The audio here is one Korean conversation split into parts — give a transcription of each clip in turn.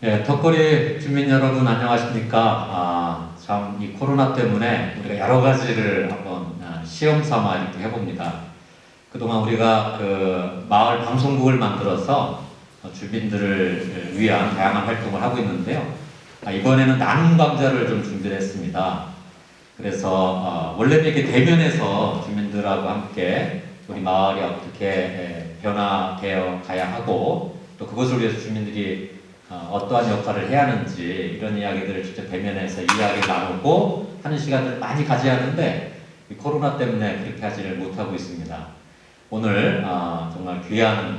예, 턱걸이 주민 여러분 안녕하십니까? 참 이 코로나 때문에 우리가 여러 가지를 한번 시험 삼아 이렇게 해봅니다. 그동안 우리가 그 마을 방송국을 만들어서 주민들을 위한 다양한 활동을 하고 있는데요. 이번에는 나눔 강좌를 좀 준비를 했습니다. 그래서 원래는 이렇게 대면에서 주민들하고 함께 우리 마을이 어떻게 변화되어 가야 하고 또 그것을 위해서 주민들이 어떠한 역할을 해야 하는지 이런 이야기들을 직접 대면해서 이야기를 나누고 하는 시간들을 많이 가져야 하는데 이 코로나 때문에 그렇게 하지를 못하고 있습니다. 오늘 정말 귀한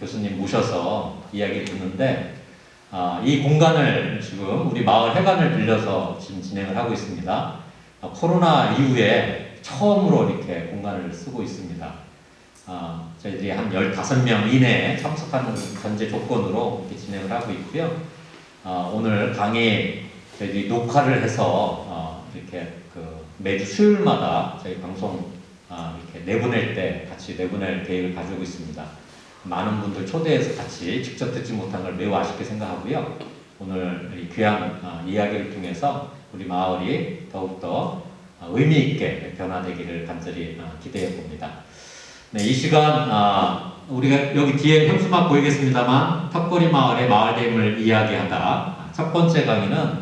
교수님 모셔서 이야기를 듣는데 이 공간을 지금 우리 마을 회관을 빌려서 지금 진행을 하고 있습니다. 코로나 이후에 처음으로 이렇게 공간을 쓰고 있습니다. 저희들이 한 15명 이내에 참석하는 전제 조건으로 이렇게 진행을 하고 있고요. 오늘 강의 저희들이 녹화를 해서 이렇게 그 매주 수요일마다 저희 방송 이렇게 내보낼 때 같이 내보낼 계획을 가지고 있습니다. 많은 분들 초대해서 같이 직접 듣지 못한 걸 매우 아쉽게 생각하고요. 오늘 이 귀한 이야기를 통해서 우리 마을이 더욱더 의미 있게 변화되기를 간절히 기대해 봅니다. 네, 이 시간 우리가 여기 뒤에 현수막 보이겠습니다만 턱걸이 마을의 마을됨을 이야기하다 첫 번째 강의는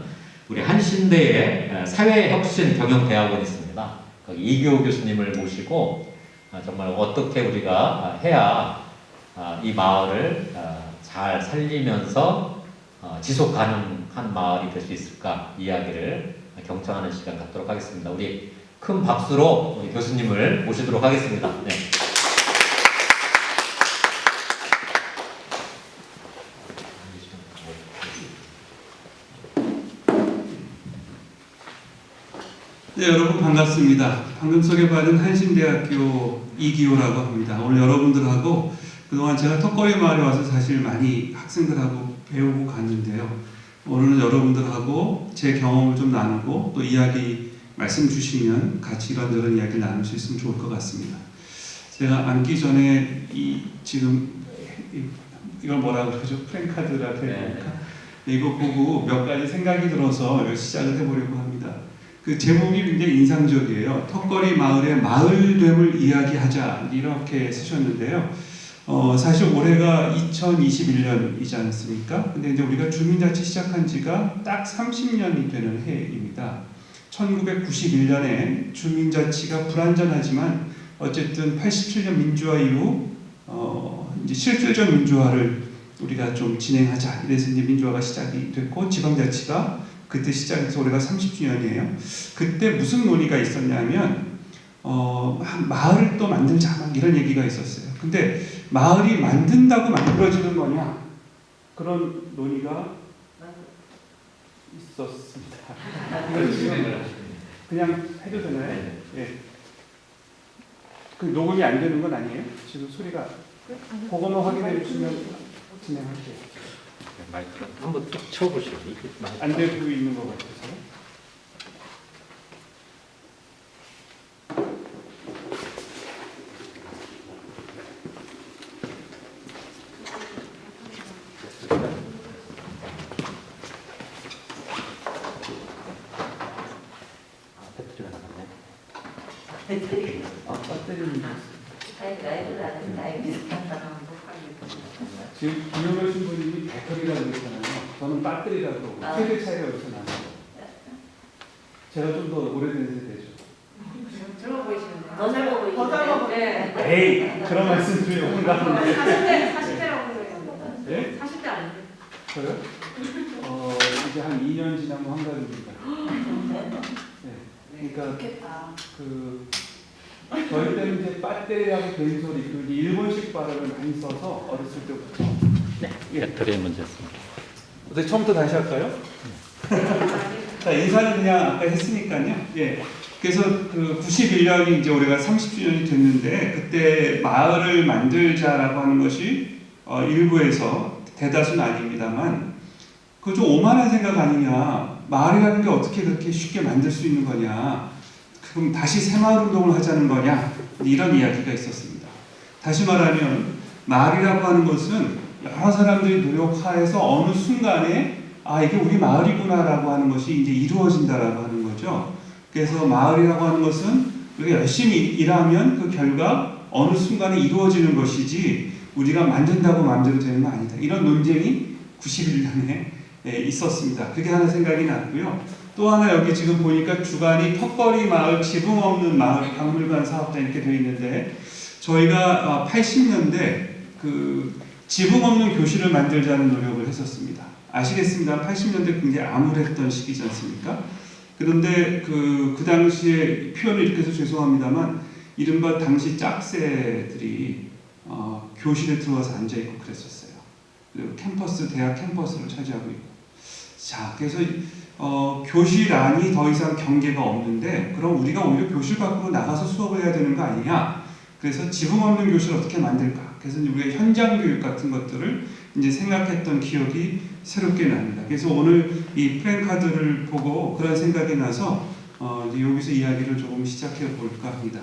우리 한신대의 사회혁신 경영대학원이 있습니다. 거기 이규호 교수님을 모시고 정말 어떻게 우리가 해야 이 마을을 잘 살리면서 지속 가능한 마을이 될 수 있을까 이야기를 경청하는 시간 갖도록 하겠습니다. 우리 큰 박수로 우리 교수님을 모시도록 하겠습니다. 네. 네, 여러분 반갑습니다. 방금 소개받은 한신대학교 이기호라고 합니다. 오늘 여러분들하고 그동안 제가 턱걸이 마을에 와서 사실 많이 학생들하고 배우고 갔는데요. 오늘은 여러분들하고 제 경험을 좀 나누고 또 이야기 말씀 주시면 같이 이런저런 이야기를 나눌 수 있으면 좋을 것 같습니다. 제가 앉기 전에 지금 이걸 뭐라고 그러죠? 프랭카드라고 해야 될까? 이거 보고 몇 가지 생각이 들어서 시작을 해보려고 합니다. 그 제목이 굉장히 인상적이에요. 턱걸이 마을의 마을됨을 이야기하자 이렇게 쓰셨는데요. 사실 올해가 2021년이지 않습니까? 근데 이제 우리가 주민자치 시작한 지가 딱 30년이 되는 해입니다. 1991년에 주민자치가 불완전하지만 어쨌든 87년 민주화 이후 이제 실질적 민주화를 우리가 좀 진행하자. 이래서 이제 민주화가 시작이 됐고 지방자치가 그때 시작해서 올해가 30주년이에요. 그때 무슨 논의가 있었냐면 마을을 또 만들자 막 이런 얘기가 있었어요. 근데 마을이 만든다고 만들어지는 거냐 그런 논의가 있었습니다. 그냥 해도 되나요? 예. 그 녹음이 안 되는 건 아니에요? 지금 소리가 그거만 확인해 주시면 진행할게요. 마이크 한번 뚝 쳐보시죠. 안 되고 있는 것 같아서. 배터리는 지금 김영렬 신부님이 배터리라고 그러잖아요. 저는 배터리라고 그러고 세대 차이가 여기서 나는 거예요. 제가 좀 더 오래된 세대죠. 젊어 보이시는데. 더 젊어 보이시는데. 더 젊어 보이시는데. 에이 그런 말씀 좀 용감한데. 40대라고 그러는데. 네? 40대 아닌데. 저요? 이제 한 2년 지나면 한가입니다. 네. 그러니까 그 저희 때는 이제 배터리라고 된 소리 그리고 일본식 발음을 많이 써서 어렸을 때부터. 네, 배터리의 문제였습니다. 어떻게 처음부터 다시 할까요? 자, 인사는 그냥 아까 했으니까요. 예. 그래서 그 91년이 이제 올해가 30주년이 됐는데 그때 마을을 만들자라고 하는 것이 일부에서 대다수는 아닙니다만 그거 좀 오만한 생각 아니냐. 마을이라는 게 어떻게 그렇게 쉽게 만들 수 있는 거냐. 그럼 다시 새마을 운동을 하자는 거냐. 이런 이야기가 있었습니다. 다시 말하면 마을이라고 하는 것은 여러 사람들이 노력하여서 어느 순간에 이게 우리 마을이구나라고 하는 것이 이제 이루어진다라고 하는 거죠. 그래서 마을이라고 하는 것은 우리가 열심히 일하면 그 결과 어느 순간에 이루어지는 것이지 우리가 만든다고 마음대로 되는 거 아니다. 이런 논쟁이 91년에 있었습니다. 그게 하나 생각이 났고요. 또 하나 여기 지금 보니까 주관이 턱걸이 마을, 지붕 없는 마을 박물관 사업단 이렇게 되어 있는데 저희가 80년대 그 지붕 없는 교실을 만들자는 노력을 했었습니다. 아시겠습니다. 80년대 굉장히 암울했던 시기지 않습니까? 그런데 그 당시에 표현을 이렇게 해서 죄송합니다만 이른바 당시 짝새들이 교실에 들어와서 앉아있고 그랬었어요. 그리고 대학 캠퍼스를 차지하고 있고. 자, 그래서 교실 안이 더 이상 경계가 없는데 그럼 우리가 오히려 교실 밖으로 나가서 수업을 해야 되는 거 아니냐? 그래서 지붕 없는 교실을 어떻게 만들까? 그래서 우리가 현장 교육 같은 것들을 이제 생각했던 기억이 새롭게 납니다. 그래서 오늘 이 플랜카드를 보고 그런 생각이 나서 이제 여기서 이야기를 조금 시작해 볼까 합니다.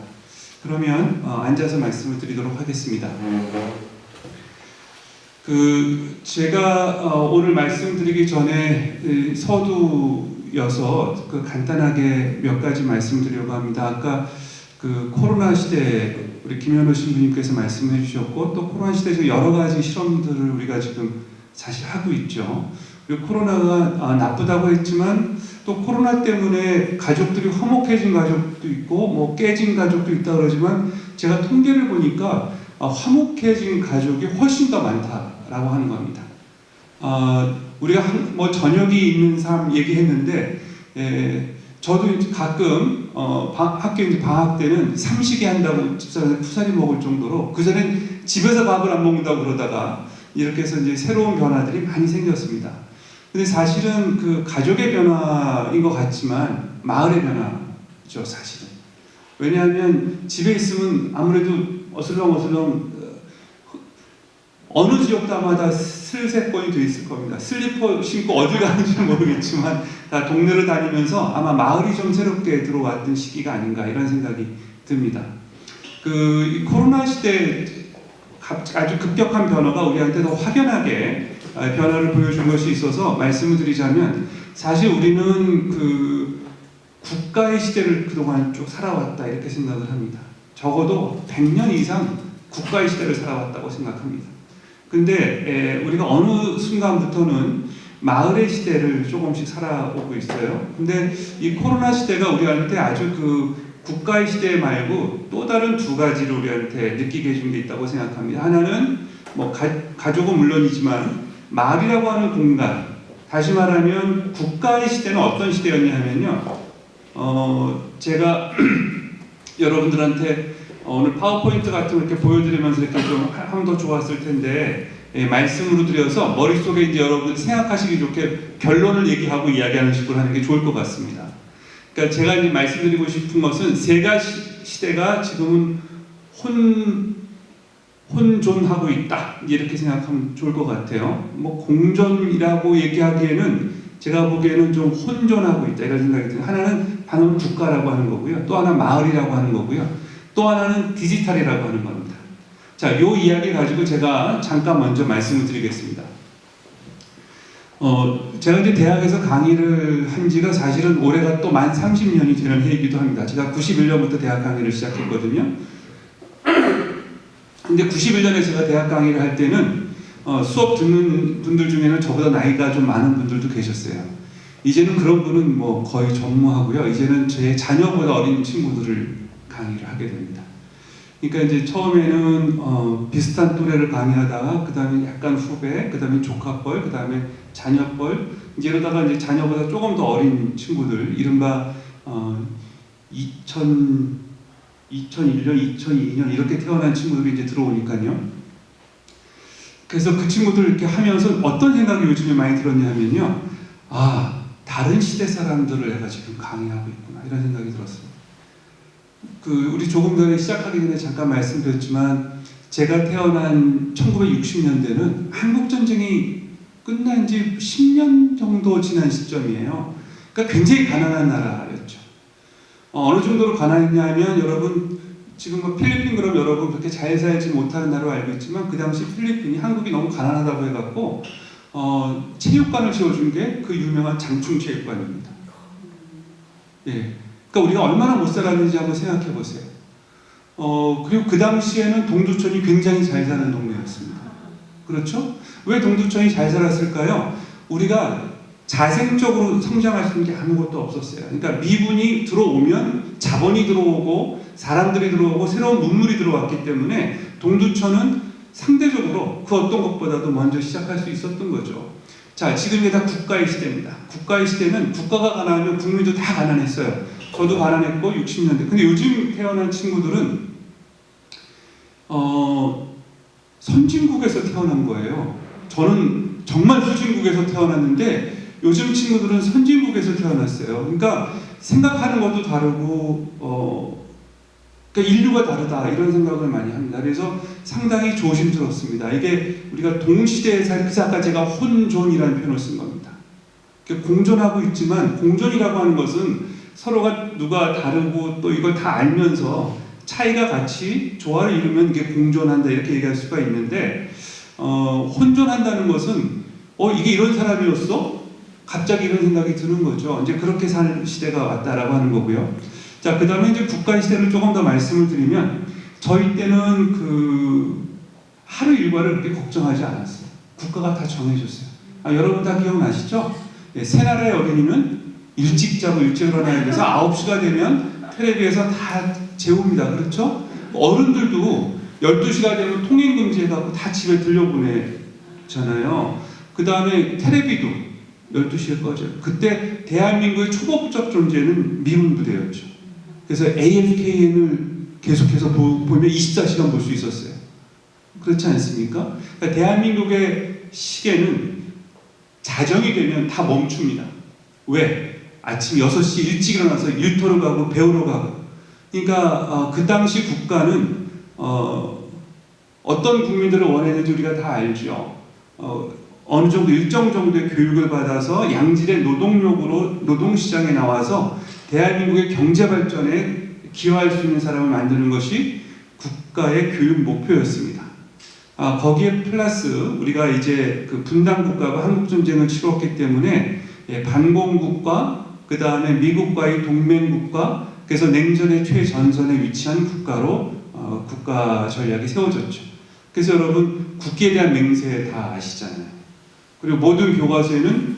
그러면 앉아서 말씀을 드리도록 하겠습니다. 제가 오늘 말씀드리기 전에 서두여서 간단하게 몇 가지 말씀드리려고 합니다. 아까 코로나 시대 우리 김현우 신부님께서 말씀해 주셨고 또 코로나 시대에서 여러 가지 실험들을 우리가 지금 사실 하고 있죠. 그리고 코로나가 나쁘다고 했지만 또 코로나 때문에 가족들이 화목해진 가족도 있고 뭐 깨진 가족도 있다 그러지만 제가 통계를 보니까 화목해진 가족이 훨씬 더 많다라고 하는 겁니다. 우리가 뭐 저녁이 있는 사람 얘기했는데 저도 이제 가끔 학교 이제 방학 때는 삼식이 한다고 집사람이 푸사리 먹을 정도로 그 전엔 집에서 밥을 안 먹는다고 그러다가 이렇게 해서 이제 새로운 변화들이 많이 생겼습니다. 근데 사실은 그 가족의 변화인 것 같지만 마을의 변화죠, 사실은. 왜냐하면 집에 있으면 아무래도 어슬렁어슬렁 어느 지역마다 슬세권이 돼 있을 겁니다. 슬리퍼 신고 어딜 가는지 모르겠지만 다 동네를 다니면서 아마 마을이 좀 새롭게 들어왔던 시기가 아닌가 이런 생각이 듭니다. 이 코로나 시대 아주 급격한 변화가 우리한테 더 확연하게 변화를 보여준 것이 있어서 말씀을 드리자면 사실 우리는 국가의 시대를 그동안 쭉 살아왔다 이렇게 생각을 합니다. 적어도 100년 이상 국가의 시대를 살아왔다고 생각합니다. 근데 우리가 어느 순간부터는 마을의 시대를 조금씩 살아오고 있어요. 근데 이 코로나 시대가 우리한테 아주 국가의 시대 말고 또 다른 두 가지를 우리한테 느끼게 해준 게 있다고 생각합니다. 하나는 뭐 가족은 물론이지만 마을이라고 하는 공간, 다시 말하면 국가의 시대는 어떤 시대였냐면요. 제가 여러분들한테 오늘 파워포인트 같은 거 이렇게 보여드리면서 이렇게 좀 하면 더 좋았을 텐데 말씀으로 드려서 머릿속에 이제 여러분들 생각하시기 좋게 결론을 얘기하고 이야기하는 식으로 하는 게 좋을 것 같습니다. 그러니까 제가 이제 말씀드리고 싶은 것은 세 가지 시대가 지금은 혼존하고 있다 이렇게 생각하면 좋을 것 같아요. 뭐 공존이라고 얘기하기에는 제가 보기에는 좀 혼존하고 있다 이런 생각이 듭니다. 하나는 방금 국가라고 하는 거고요. 또 하나 마을이라고 하는 거고요. 또 하나는 디지털이라고 하는 겁니다. 자, 이 이야기 가지고 제가 잠깐 먼저 말씀을 드리겠습니다. 제가 이제 대학에서 강의를 한 지가 사실은 올해가 또 만 30년이 되는 해이기도 합니다. 제가 91년부터 대학 강의를 시작했거든요. 근데 91년에 제가 대학 강의를 할 때는 수업 듣는 분들 중에는 저보다 나이가 좀 많은 분들도 계셨어요. 이제는 그런 분은 뭐 거의 전무하고요. 이제는 제 자녀보다 어린 친구들을 강의를 하게 됩니다. 그러니까 이제 처음에는 비슷한 또래를 강의하다가 그 다음에 약간 후배, 그 다음에 조카뻘, 그 다음에 자녀뻘 이제 이러다가 이제 자녀보다 조금 더 어린 친구들 이른바 2001년, 2002년 이렇게 태어난 친구들이 이제 들어오니까요. 그래서 그 친구들 이렇게 하면서 어떤 생각이 요즘에 많이 들었냐 하면요. 다른 시대 사람들을 내가 지금 강의하고 있구나 이런 생각이 들었어요. 우리 조금 전에 시작하기 전에 잠깐 말씀드렸지만 제가 태어난 1960년대는 한국전쟁이 끝난 지 10년 정도 지난 시점이에요. 그러니까 굉장히 가난한 나라였죠. 어느 정도로 가난했냐 하면 여러분 지금 뭐 필리핀 그럼 여러분 그렇게 잘 살지 못하는 나라로 알고 있지만 그 당시 필리핀이 한국이 너무 가난하다고 해갖고 체육관을 지어준 게 그 유명한 장충체육관입니다. 예, 그러니까 우리가 얼마나 못 살았는지 한번 생각해 보세요. 그리고 그 당시에는 동두천이 굉장히 잘 사는 동네였습니다. 그렇죠? 왜 동두천이 잘 살았을까요? 우리가 자생적으로 성장할 수 있는 게 아무것도 없었어요. 그러니까 미군이 들어오면 자본이 들어오고 사람들이 들어오고 새로운 문물이 들어왔기 때문에 동두천은 상대적으로 그 어떤 것보다도 먼저 시작할 수 있었던 거죠. 자, 지금이 다 국가의 시대입니다. 국가의 시대는 국가가 가난하면 국민도 다 가난했어요. 저도 가난했고 60년대. 근데 요즘 태어난 친구들은 선진국에서 태어난 거예요. 저는 정말 후진국에서 태어났는데 요즘 친구들은 선진국에서 태어났어요. 그러니까 생각하는 것도 다르고 그러니까 인류가 다르다 이런 생각을 많이 합니다. 그래서 상당히 조심스럽습니다. 이게 우리가 동시대에 그래서 아까 제가 혼존이라는 표현을 쓴 겁니다. 공존하고 있지만 공존이라고 하는 것은 서로가 누가 다르고 또 이걸 다 알면서 차이가 같이 조화를 이루면 이게 공존한다 이렇게 얘기할 수가 있는데 혼존한다는 것은 이게 이런 사람이었어? 갑자기 이런 생각이 드는 거죠. 이제 그렇게 사는 시대가 왔다라고 하는 거고요. 자, 그 다음에 이제 국가 시대를 조금 더 말씀을 드리면 저희 때는 그 하루 일과를 그렇게 걱정하지 않았어요. 국가가 다 정해줬어요. 여러분 다 기억나시죠? 네, 새 나라의 어린이는 일찍 자고 일찍 일어나야 돼서 9시가 되면 텔레비에서 다 재웁니다. 그렇죠? 어른들도 12시가 되면 통행금지해갖고 다 집에 들려보내잖아요. 그 다음에 텔레비도 12시에 꺼져요. 그때 대한민국의 초법적 존재는 미군 부대였죠. 그래서 AFKN을 계속해서 보면 24시간 볼 수 있었어요. 그렇지 않습니까? 그러니까 대한민국의 시계는 자정이 되면 다 멈춥니다. 왜? 아침 6시 일찍 일어나서 일터로 가고 배우러 가고. 그러니까 그 당시 국가는 어떤 국민들을 원했는지 우리가 다 알죠. 어느 정도 일정 정도의 교육을 받아서 양질의 노동력으로 노동시장에 나와서 대한민국의 경제 발전에 기여할 수 있는 사람을 만드는 것이 국가의 교육 목표였습니다. 거기에 플러스 우리가 이제 그 분단 국가가 한국 전쟁을 치렀기 때문에 반공국가, 그 다음에 미국과의 동맹국가, 그래서 냉전의 최전선에 위치한 국가로 국가 전략이 세워졌죠. 그래서 여러분 국기에 대한 맹세 다 아시잖아요. 그리고 모든 교과서에는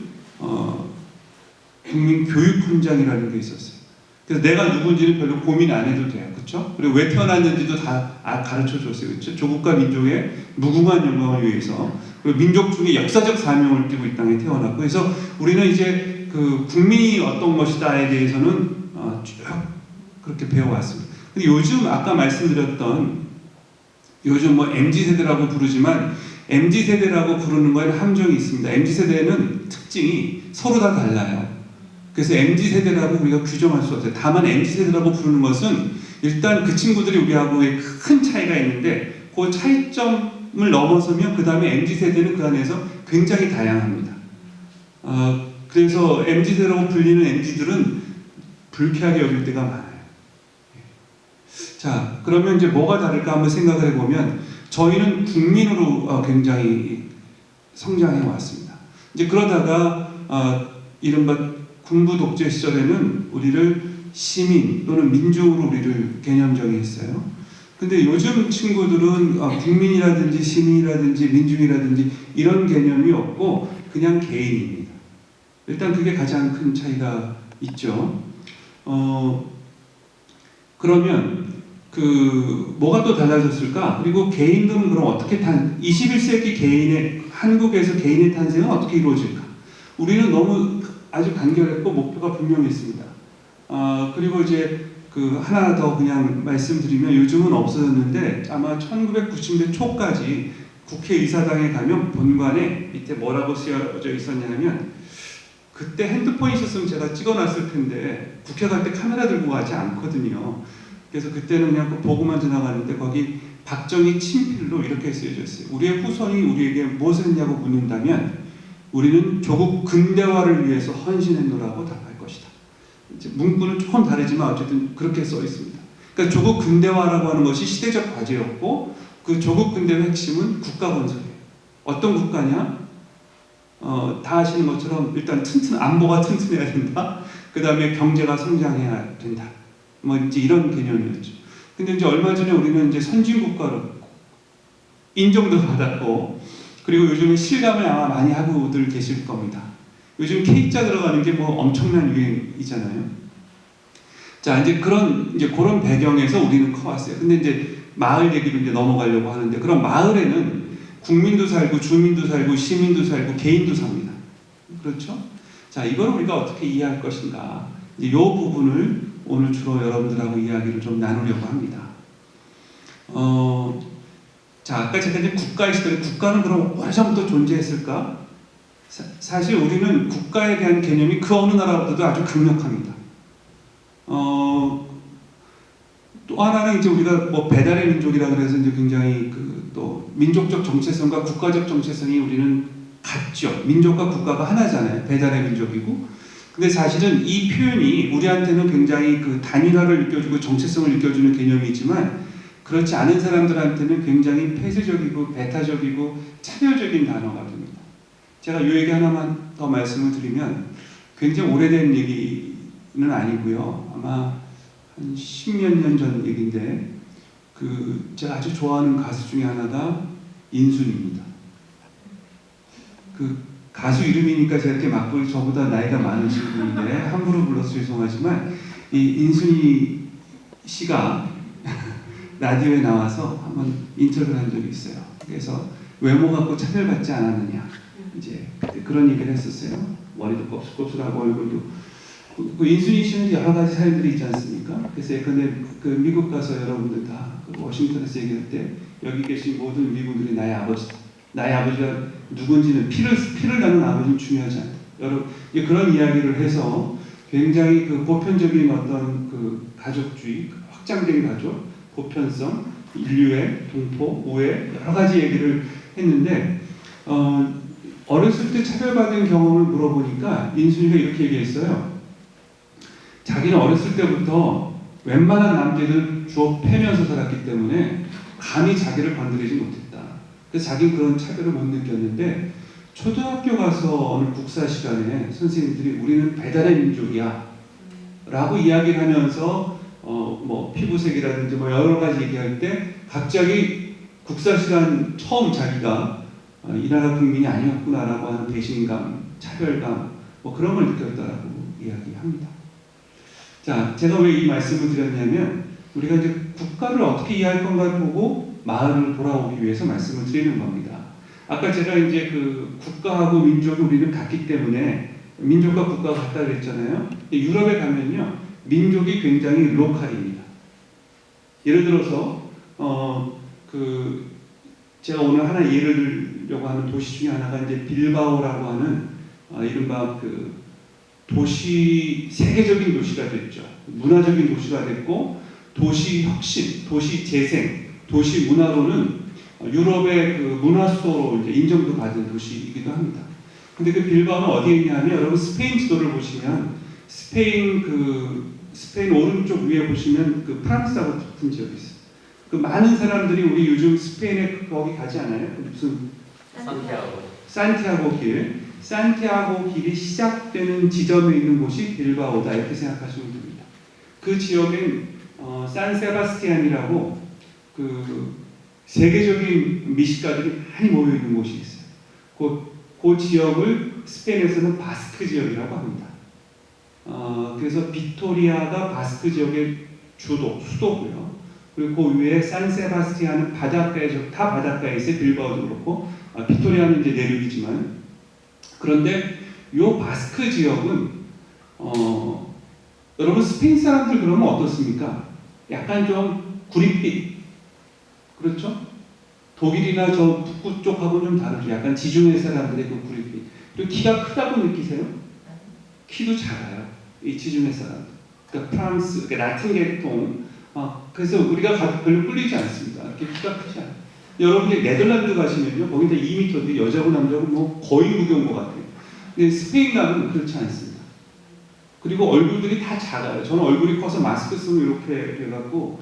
국민교육훈장이라는 게 있었어요. 그래서 내가 누군지는 별로 고민 안 해도 돼요. 그렇죠? 그리고 왜 태어났는지도 다 가르쳐줬어요. 그렇죠? 조국과 민족의 무궁한 영광을 위해서 그리고 민족 중에 역사적 사명을 띠고 이 땅에 태어났고 그래서 우리는 이제 그 국민이 어떤 것이다에 대해서는 쭉 그렇게 배워왔습니다. 근데 요즘 아까 말씀드렸던 요즘 뭐 MZ세대라고 부르지만 MZ세대라고 부르는 거에는 함정이 있습니다. MZ세대는 특징이 서로 다 달라요. 그래서 MZ세대라고 우리가 규정할 수 없어요. 다만 MZ세대라고 부르는 것은 일단 그 친구들이 우리하고의 큰 차이가 있는데 그 차이점을 넘어서면 그 다음에 MZ세대는 그 안에서 굉장히 다양합니다. 그래서 MZ세대라고 불리는 MZ들은 불쾌하게 여길 때가 많아요. 자, 그러면 이제 뭐가 다를까 한번 생각을 해보면 저희는 국민으로 굉장히 성장해 왔습니다. 이제 그러다가 이른바 군부 독재 시절에는 우리를 시민 또는 민중으로 우리를 개념 정의했어요. 근데 요즘 친구들은 국민이라든지 시민이라든지 민중이라든지 이런 개념이 없고 그냥 개인입니다. 일단 그게 가장 큰 차이가 있죠. 그러면 그 뭐가 또 달라졌을까? 그리고 개인들은 그럼 어떻게 21세기 개인의 한국에서 개인의 탄생은 어떻게 이루어질까? 우리는 너무 아주 간결했고 목표가 분명했습니다. 그리고 이제 그 하나 더 그냥 말씀드리면 요즘은 없어졌는데 아마 1990년대 초까지 국회의사당에 가면 본관에 밑에 뭐라고 쓰여져 있었냐면 그때 핸드폰이 있었으면 제가 찍어놨을 텐데 국회 갈 때 카메라 들고 가지 않거든요. 그래서 그때는 그냥 보고만 지나가는데 거기 박정희 친필로 이렇게 쓰여져 있어요. 우리의 후손이 우리에게 무엇을 했냐고 묻는다면 우리는 조국 근대화를 위해서 헌신했노라고 답할 것이다. 이제 문구는 조금 다르지만 어쨌든 그렇게 써 있습니다. 그러니까 그러니까 조국 근대화라고 하는 것이 시대적 과제였고 그 조국 근대화 핵심은 국가 건설이에요. 어떤 국가냐? 다 아시는 것처럼 일단 안보가 튼튼해야 된다. 그 다음에 경제가 성장해야 된다. 뭐 이제 이런 개념이었죠. 근데 이제 얼마 전에 우리는 이제 선진 국가로 인정도 받았고, 그리고 요즘에 실감을 아마 많이 하고들 계실 겁니다. 요즘 K자 들어가는 게 뭐 엄청난 유행이잖아요. 자, 이제 그런 배경에서 우리는 커왔어요. 근데 이제 마을 얘기로 이제 넘어가려고 하는데, 그럼 마을에는 국민도 살고 주민도 살고 시민도 살고 개인도 삽니다. 그렇죠? 자, 이걸 우리가 어떻게 이해할 것인가? 이제 이 부분을 오늘 주로 여러분들하고 이야기를 좀 나누려고 합니다. 자, 아까 제가 이제 국가의 시대에 국가는 그럼 오래전부터 존재했을까? 사실 우리는 국가에 대한 개념이 그 어느 나라보다도 아주 강력합니다. 또 하나는 이제 우리가 뭐 배달의 민족이라 그래서 이제 굉장히 또 민족적 정체성과 국가적 정체성이 우리는 같죠. 민족과 국가가 하나잖아요. 배달의 민족이고. 근데 사실은 이 표현이 우리한테는 굉장히 단일화를 느껴주고 정체성을 느껴주는 개념이지만 그렇지 않은 사람들한테는 굉장히 폐쇄적이고 배타적이고 차별적인 단어가 됩니다. 제가 이 얘기 하나만 더 말씀을 드리면 굉장히 오래된 얘기는 아니고요. 아마 한 10몇 년 전 얘기인데 제가 아주 좋아하는 가수 중에 하나가 인순입니다. 가수 이름이니까 제가 이렇게 막 저보다 나이가 많으신 분인데 함부로 불러서 죄송하지만 이 인순이 씨가 라디오에 나와서 한번 인터뷰를 한 적이 있어요. 그래서 외모 갖고 차별받지 않았느냐 이제 그런 얘기를 했었어요. 머리도 곱슬곱슬하고 얼굴도 인순이 씨는 여러 가지 사연들이 있지 않습니까? 그래서 예전에 미국 가서 여러분들 다 워싱턴에서 얘기할 때 여기 계신 모든 미국인들이 나의 아버지가 누군지는 피를 나는 아버지는 중요하지 않다. 여러분 그런 이야기를 해서 굉장히 보편적인 어떤 가족주의, 확장된 가족, 보편성, 인류애, 동포, 우애 여러 가지 얘기를 했는데 어렸을 때 차별받은 경험을 물어보니까 인순이가 이렇게 얘기했어요. 자기는 어렸을 때부터 웬만한 남자들 주워 패면서 살았기 때문에 감히 자기를 건드리지 못했다. 그래서 자기는 그런 차별을 못 느꼈는데 초등학교 가서 어느 국사 시간에 선생님들이 우리는 배달의 민족이야 라고 이야기를 하면서 뭐 피부색이라든지 뭐 여러 가지 얘기할 때 갑자기 국사 시간 처음 자기가 이 나라 국민이 아니었구나라고 하는 배신감, 차별감 뭐 그런 걸 느꼈다라고 이야기합니다. 자, 제가 왜 이 말씀을 드렸냐면 우리가 이제 국가를 어떻게 이해할 건가를 보고 마을을 돌아오기 위해서 말씀을 드리는 겁니다. 아까 제가 이제 국가하고 민족이 우리는 같기 때문에 민족과 국가가 같다 그랬잖아요. 유럽에 가면요, 민족이 굉장히 로컬입니다. 예를 들어서 제가 오늘 하나 예를 들려고 하는 도시 중에 하나가 이제 빌바오라고 하는 이른바 도시 세계적인 도시가 됐죠. 문화적인 도시가 됐고 도시 혁신, 도시 재생, 도시 문화로는 유럽의 문화 수도로 이제 인정도 받은 도시이기도 합니다. 근데 빌바오는 어디에 있냐면 여러분 스페인 지도를 보시면 스페인 오른쪽 위에 보시면 프랑스하고 붙은 지역이 있어요. 많은 사람들이 우리 요즘 스페인에 거기 가지 않아요? 무슨 산티아고 길. 산티아고 길이 시작되는 지점에 있는 곳이 빌바오다 이렇게 생각하시면 됩니다. 그 지역엔 산세바스티안이라고 세계적인 미식가들이 많이 모여 있는 곳이 있어요. 그 지역을 스페인에서는 바스크 지역이라고 합니다. 그래서 비토리아가 바스크 지역의 수도고요. 그리고 그 위에 산세바스티안은 바닷가에 다 바닷가에 있어요. 빌바오도 그렇고 비토리아는 이제 내륙이지만 그런데 이 바스크 지역은 여러분 스페인 사람들 그러면 어떻습니까? 약간 좀 구릿빛 그렇죠? 독일이나 저 북부 쪽하고는 좀 다르죠. 약간 지중해 사람들의 구릿빛. 그리고 키가 크다고 느끼세요? 키도 작아요. 이 지중해 사람들. 그러니까 프랑스, 라틴 계통. 그래서 우리가 별로 끌리지 않습니다. 이렇게 키가 크지 않아요. 여러분들 네덜란드 가시면요, 거기다 2m인데 여자고 남자고 뭐 거의 무게인 것 같아요. 근데 스페인 가면 그렇지 않습니다. 그리고 얼굴들이 다 작아요. 저는 얼굴이 커서 마스크 쓰면 이렇게 돼갖고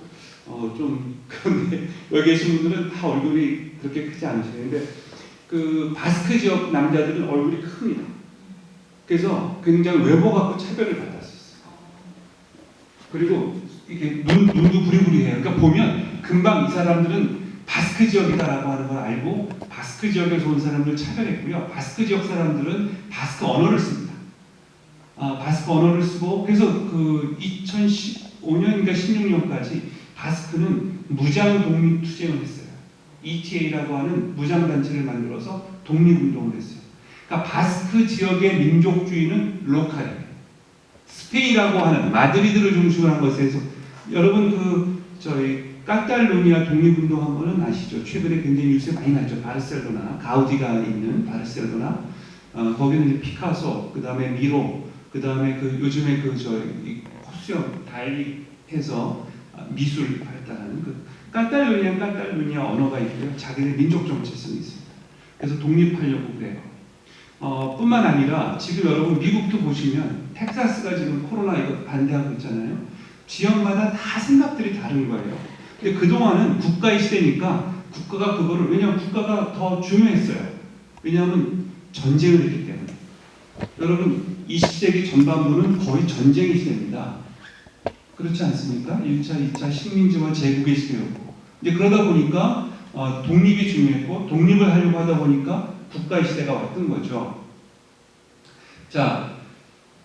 좀 그런데 여기 계신 분들은 다 얼굴이 그렇게 크지 않으세요. 근데 그 바스크 지역 남자들은 얼굴이 큽니다. 그래서 굉장히 외모 갖고 차별을 받았었어요. 그리고 이게 눈도 부리부리해요. 그러니까 보면 금방 이 사람들은 바스크 지역이다라고 하는 걸 알고 바스크 지역에서 온 사람들 차별했고요. 바스크 지역 사람들은 바스크 언어를 씁니다. 바스크 언어를 쓰고 그래서 그 2015년인가 16년까지 바스크는 무장 독립 투쟁을 했어요. ETA라고 하는 무장 단체를 만들어서 독립 운동을 했어요. 그러니까 바스크 지역의 민족주의는 로컬이에요. 스페인이라고 하는 마드리드를 중심으로 한 것에서 여러분 저희 카탈루니아 독립운동한 거는 아시죠? 최근에 굉장히 뉴스에 많이 났죠. 바르셀로나, 가우디가 있는 바르셀로나, 거기는 이제 피카소, 그 다음에 미로, 그 다음에 요즘에 코스형 달리해서 미술 발달하는 카탈루니아 언어가 있고요. 자기네 민족 정체성이 있습니다. 그래서 독립하려고 그래요. 뿐만 아니라 지금 여러분 미국도 보시면 텍사스가 지금 코로나 이거 반대하고 있잖아요. 지역마다 다 생각들이 다른 거예요. 근데 그동안은 국가의 시대니까 국가가 그거를 왜냐하면 국가가 더 중요했어요. 왜냐하면 전쟁을 했기 때문에. 여러분 20세기 전반부는 거의 전쟁의 시대입니다. 그렇지 않습니까? 1차, 2차 식민지와 제국의 시대였고. 근데 그러다 보니까 독립이 중요했고 독립을 하려고 하다 보니까 국가의 시대가 왔던 거죠. 자,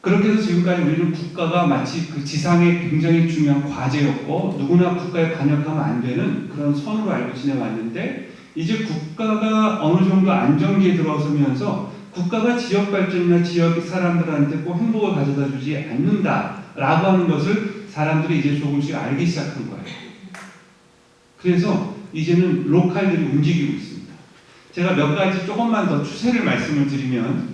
그렇게 해서 지금까지 우리는 국가가 마치 그 지상의 굉장히 중요한 과제였고 누구나 국가에 관여하면 안 되는 그런 선으로 알고 지내왔는데 이제 국가가 어느 정도 안정기에 들어서면서 국가가 지역 발전이나 지역 사람들한테 꼭 행복을 가져다 주지 않는다라고 하는 것을 사람들이 이제 조금씩 알기 시작한 거예요. 그래서 이제는 로컬들이 움직이고 있습니다. 제가 몇 가지 조금만 더 추세를 말씀을 드리면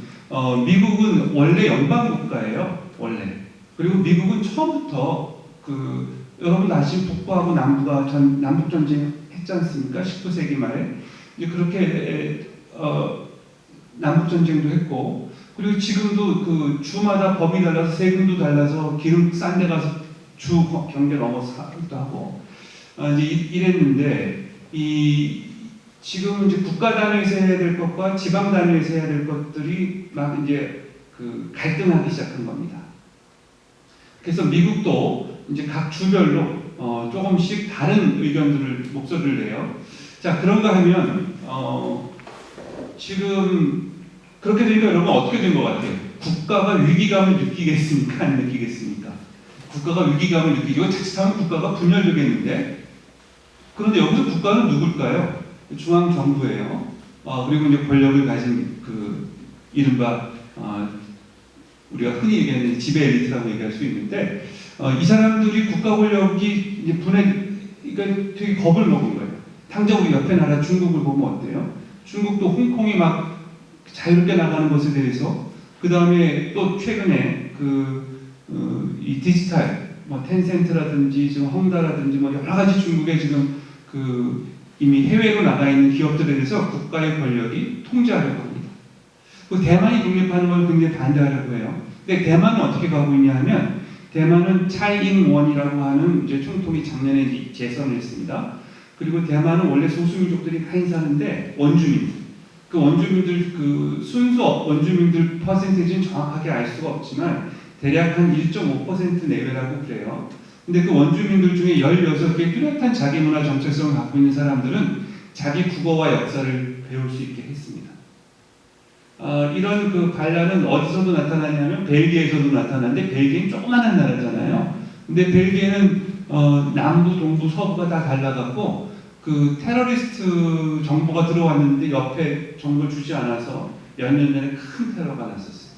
미국은 원래 연방국가예요. 원래. 그리고 미국은 처음부터 여러분 아시는 북부하고 남부가 남북전쟁 했지 않습니까? 19세기 말에. 이제 그렇게 남북전쟁도 했고 그리고 지금도 주마다 법이 달라서 세금도 달라서 기름 싼 데 가서 주 경계 넘어서 하기도 하고 이제 이랬는데 지금 이제 국가 단위에서 해야 될 것과 지방 단위에서 해야 될 것들이 막 이제 갈등하기 시작한 겁니다. 그래서 미국도 이제 각 주별로 조금씩 다른 목소리를 내요. 자, 그런가 하면 지금 그렇게 되니까 여러분 어떻게 된 것 같아요? 국가가 위기감을 느끼겠습니까? 안 느끼겠습니까? 국가가 위기감을 느끼고 자칫하면 국가가 분열되겠는데 그런데 여기서 국가는 누굴까요? 중앙정부예요. 그리고 이제 권력을 가진 이른바 우리가 흔히 얘기하는 지배 엘리트라고 얘기할 수 있는데 이 사람들이 국가 권력이 이제 그러니까 되게 겁을 먹은 거예요. 당장 우리 옆에 나라 중국을 보면 어때요? 중국도 홍콩이 막 자유롭게 나가는 것에 대해서 그 다음에 또 최근에 이 디지털 텐센트라든지 지금 헝다라든지 여러 가지 중국의 지금 이미 해외로 나가 있는 기업들에 대해서 국가의 권력이 통제하려고 합니다. 대만이 독립하는 걸 굉장히 반대하려고 해요. 근데 대만은 어떻게 가고 있냐 하면 대만은 차이잉원이라고 하는 이제 총통이 작년에 재선을 했습니다. 그리고 대만은 원래 소수민족들이 많이 사는데 원주민들 순수 원주민들 퍼센테이지는 정확하게 알 수가 없지만 대략 한 1.5% 내외라고 그래요. 근데 그 원주민들 중에 16개의 뚜렷한 자기 문화 정체성을 갖고 있는 사람들은 자기 국어와 역사를 배울 수 있게 했습니다. 이런 반란은 어디서도 나타나냐면 벨기에에서도 나타나는데 벨기에는 조그만한 나라잖아요. 근데 벨기에는 남부, 동부, 서부가 다 달라갖고 테러리스트 정보가 들어왔는데 옆에 정보를 주지 않아서 몇 년 전에 큰 테러가 났었어요.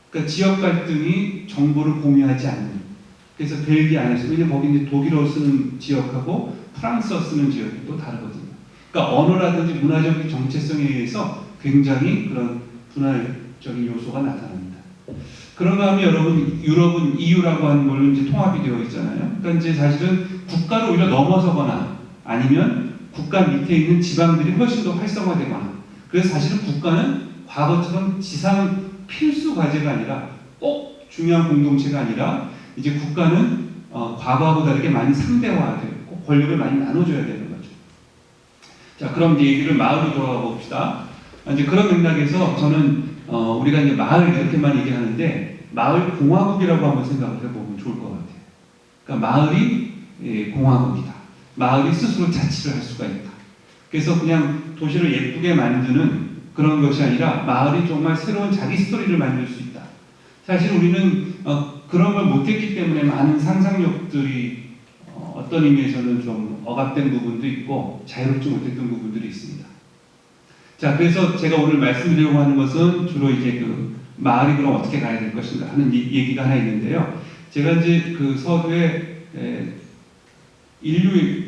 그러니까 지역 갈등이 정보를 공유하지 않는. 그래서 벨기에 안에서 왜냐면 거기 이제 독일어 쓰는 지역하고 프랑스어 쓰는 지역이 또 다르거든요. 그러니까 언어라든지 문화적인 정체성에 의해서 굉장히 그런 분할적인 요소가 나타납니다. 그런가 하면 여러분 유럽은 EU라고 하는 걸로 이제 통합이 되어 있잖아요. 그러니까 이제 사실은 국가를 오히려 넘어서거나 아니면 국가 밑에 있는 지방들이 훨씬 더 활성화되거나 그래서 사실은 국가는 과거처럼 지상 필수 과제가 아니라 꼭 중요한 공동체가 아니라 이제 국가는 과거하고 다르게 많이 상대화되고 권력을 많이 나눠줘야 되는 거죠. 자, 그럼 이제 얘기를 마을로 돌아가 봅시다. 이제 그런 맥락에서 저는 우리가 이제 마을 이렇게만 얘기하는데 마을 공화국이라고 한번 생각을 해보면 좋을 것 같아요. 그러니까 마을이 공화국이다. 마을이 스스로 자치를 할 수가 있다. 그래서 그냥 도시를 예쁘게 만드는 그런 것이 아니라 마을이 정말 새로운 자기 스토리를 만들 수 있다. 사실 우리는 그런 걸 못했기 때문에 많은 상상력들이 어떤 의미에서는 좀 억압된 부분도 있고 자유롭지 못했던 부분들이 있습니다. 자, 그래서 제가 오늘 말씀드리려고 하는 것은 주로 이제 그 마을이 그럼 어떻게 가야 될 것인가 하는 얘기가 하나 있는데요. 제가 이제 그 서두에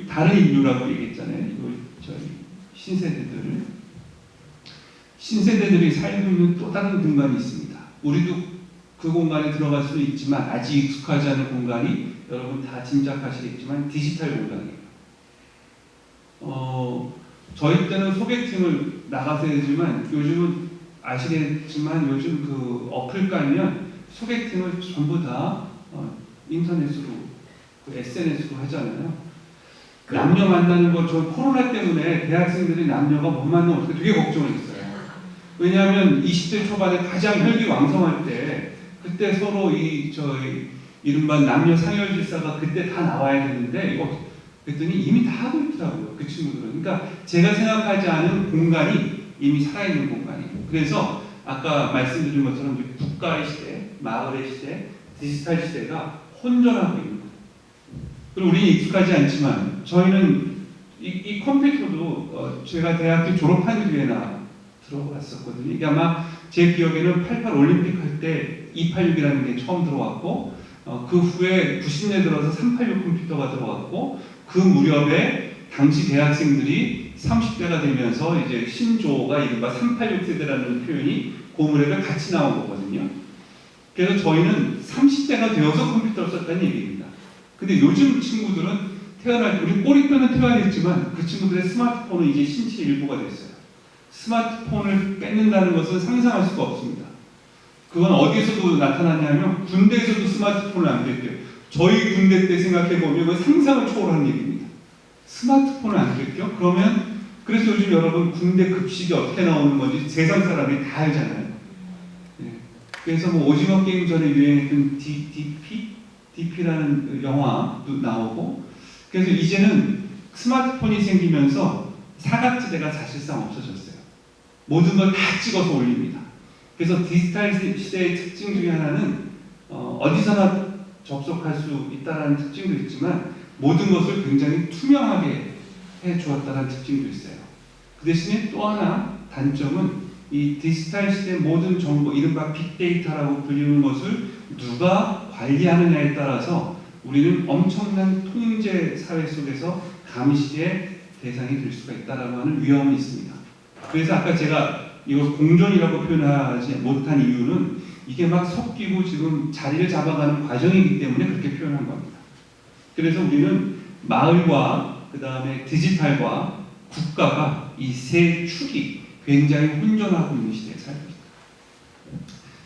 다른 인류라고 얘기했잖아요. 이거 저희 신세대들이 살고 있는 또 다른 공간이 있습니다. 우리도 그 공간에 들어갈 수는 있지만 아직 익숙하지 않은 공간이 여러분 다 짐작하시겠지만 디지털 공간이에요. 저희 때는 소개팅을 나가서 했지만 요즘은 아시겠지만 요즘 그 어플 깔면 소개팅을 전부 다 인터넷으로 SNS로 하잖아요. 남녀 만나는 거 저 코로나 때문에 대학생들이 남녀가 못 만나면 어떻게 되게 걱정했어요. 왜냐하면 20대 초반에 가장 혈기왕성할 때 그때 서로 저희 이른바 남녀 상열 질사가 그때 다 나와야 되는데 그랬더니 이미 다 하고 있더라고요. 그 친구들은. 그러니까 제가 생각하지 않은 공간이 이미 살아있는 공간이에요. 그래서 아까 말씀드린 것처럼 국가의 시대, 마을의 시대, 디지털 시대가 혼전하고 있는 거예요. 그리고 우리는 익숙하지 않지만 저희는 이 컴퓨터도 제가 대학교 졸업한 뒤에나 들어봤었거든요. 이게 아마 제 기억에는 88 올림픽 할 때 286이라는 게 처음 들어왔고 그 후에 90년대 들어서 386 컴퓨터가 들어왔고 그 무렵에 당시 대학생들이 30대가 되면서 이제 신조어가 이른바 386 세대라는 표현이 고무래가 같이 나온 거거든요. 그래서 저희는 30대가 되어서 컴퓨터를 썼다는 얘기입니다. 근데 요즘 친구들은 우리 꼬리뼈는 태어났지만 그 친구들의 스마트폰은 이제 신체 일부가 됐어요. 스마트폰을 뺏는다는 것은 상상할 수가 없습니다. 그건 어디에서도 나타나냐면 군대에서도 스마트폰을 안 뺏겨요. 저희 군대 때 생각해보면 그건 상상을 초월하는 얘기입니다. 스마트폰을 안 뺏겨? 그래서 요즘 여러분 군대 급식이 어떻게 나오는 건지 세상 사람이 다 알잖아요. 그래서 뭐 오징어 게임 전에 유행했던 DP라는 영화도 나오고 그래서 이제는 스마트폰이 생기면서 사각지대가 사실상 없어졌어요. 모든 걸 다 찍어서 올립니다. 그래서 디지털 시대의 특징 중에 하나는 어디서나 접속할 수 있다는 특징도 있지만 모든 것을 굉장히 투명하게 해주었다는 특징도 있어요. 그 대신에 또 하나 단점은 이 디지털 시대의 모든 정보, 이른바 빅데이터라고 불리는 것을 누가 관리하느냐에 따라서 우리는 엄청난 통제 사회 속에서 감시의 대상이 될 수가 있다라고 하는 위험이 있습니다. 그래서 아까 제가 이걸 공존이라고 표현하지 못한 이유는 이게 막 섞이고 지금 자리를 잡아가는 과정이기 때문에 그렇게 표현한 겁니다. 그래서 우리는 마을과 그 다음에 디지털과 국가가 이 세 축이 굉장히 혼전하고 있는 시대에 살고 있다.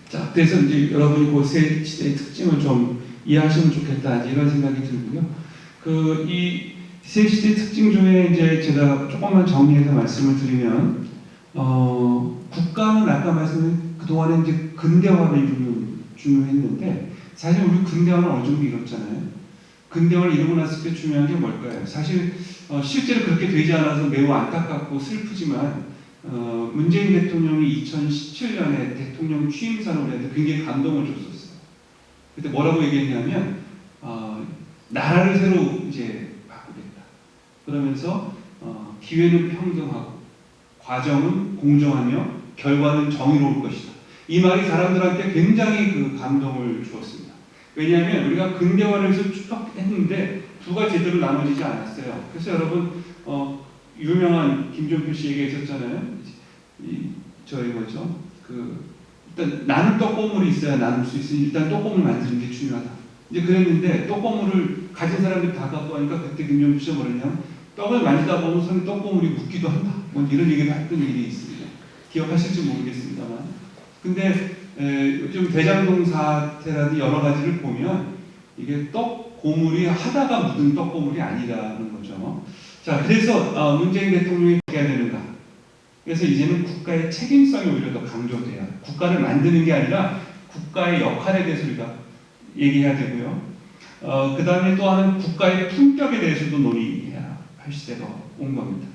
자, 그래서 이제 여러분이 그 세 시대의 특징을 좀 이해하시면 좋겠다 이런 생각이 들고요. 이 세 시대의 특징 중에 이제 제가 조금만 정리해서 말씀을 드리면 국가는 아까 말씀드린 그동안에 이제 근대화를 중요했는데 사실 우리 근대화는 어느 정도 이뤘잖아요. 근대화를 이루고 났을 때 중요한 게 뭘까요? 사실 실제로 그렇게 되지 않아서 매우 안타깝고 슬프지만 문재인 대통령이 2017년에 대통령 취임사를 우리한테 굉장히 감동을 줬었어요. 그때 뭐라고 얘기했냐면 나라를 새로 이제 바꾸겠다. 그러면서 기회는 평등하고 과정은 공정하며 결과는 정의로울 것이다. 이 말이 사람들한테 굉장히 그 감동을 주었습니다. 왜냐하면 우리가 근대화를 해서 쭉 했는데 부가 제대로 나눠지지 않았어요. 그래서 여러분 유명한 김종필 씨 얘기했었잖아요. 일단 나는 떡고물이 있어야 나눌 수 있으니 일단 떡고물 만드는 게 중요하다. 이제 그랬는데 떡고물을 가진 사람들이 다 갖고 하니까 그때 김종필 씨가 뭐랬냐면 떡을 만지다 보면 손에 떡고물이 묻기도 한다. 뭐 이런 얘기를 했던 일이 있습니다. 기억하실지 모르겠습니다만. 근데 요즘 대장동 사태라든지 여러 가지를 보면 이게 떡 고물이 하다가 묻은 떡고물이 아니라는 거죠. 자, 그래서 문재인 대통령이 어떻게 해야 되는가? 그래서 이제는 국가의 책임성이 오히려 더 강조돼요. 국가를 만드는 게 아니라 국가의 역할에 대해서 우리가 얘기해야 되고요. 그 다음에 또 하나는 국가의 품격에 대해서도 논의해야 할 시대가 온 겁니다.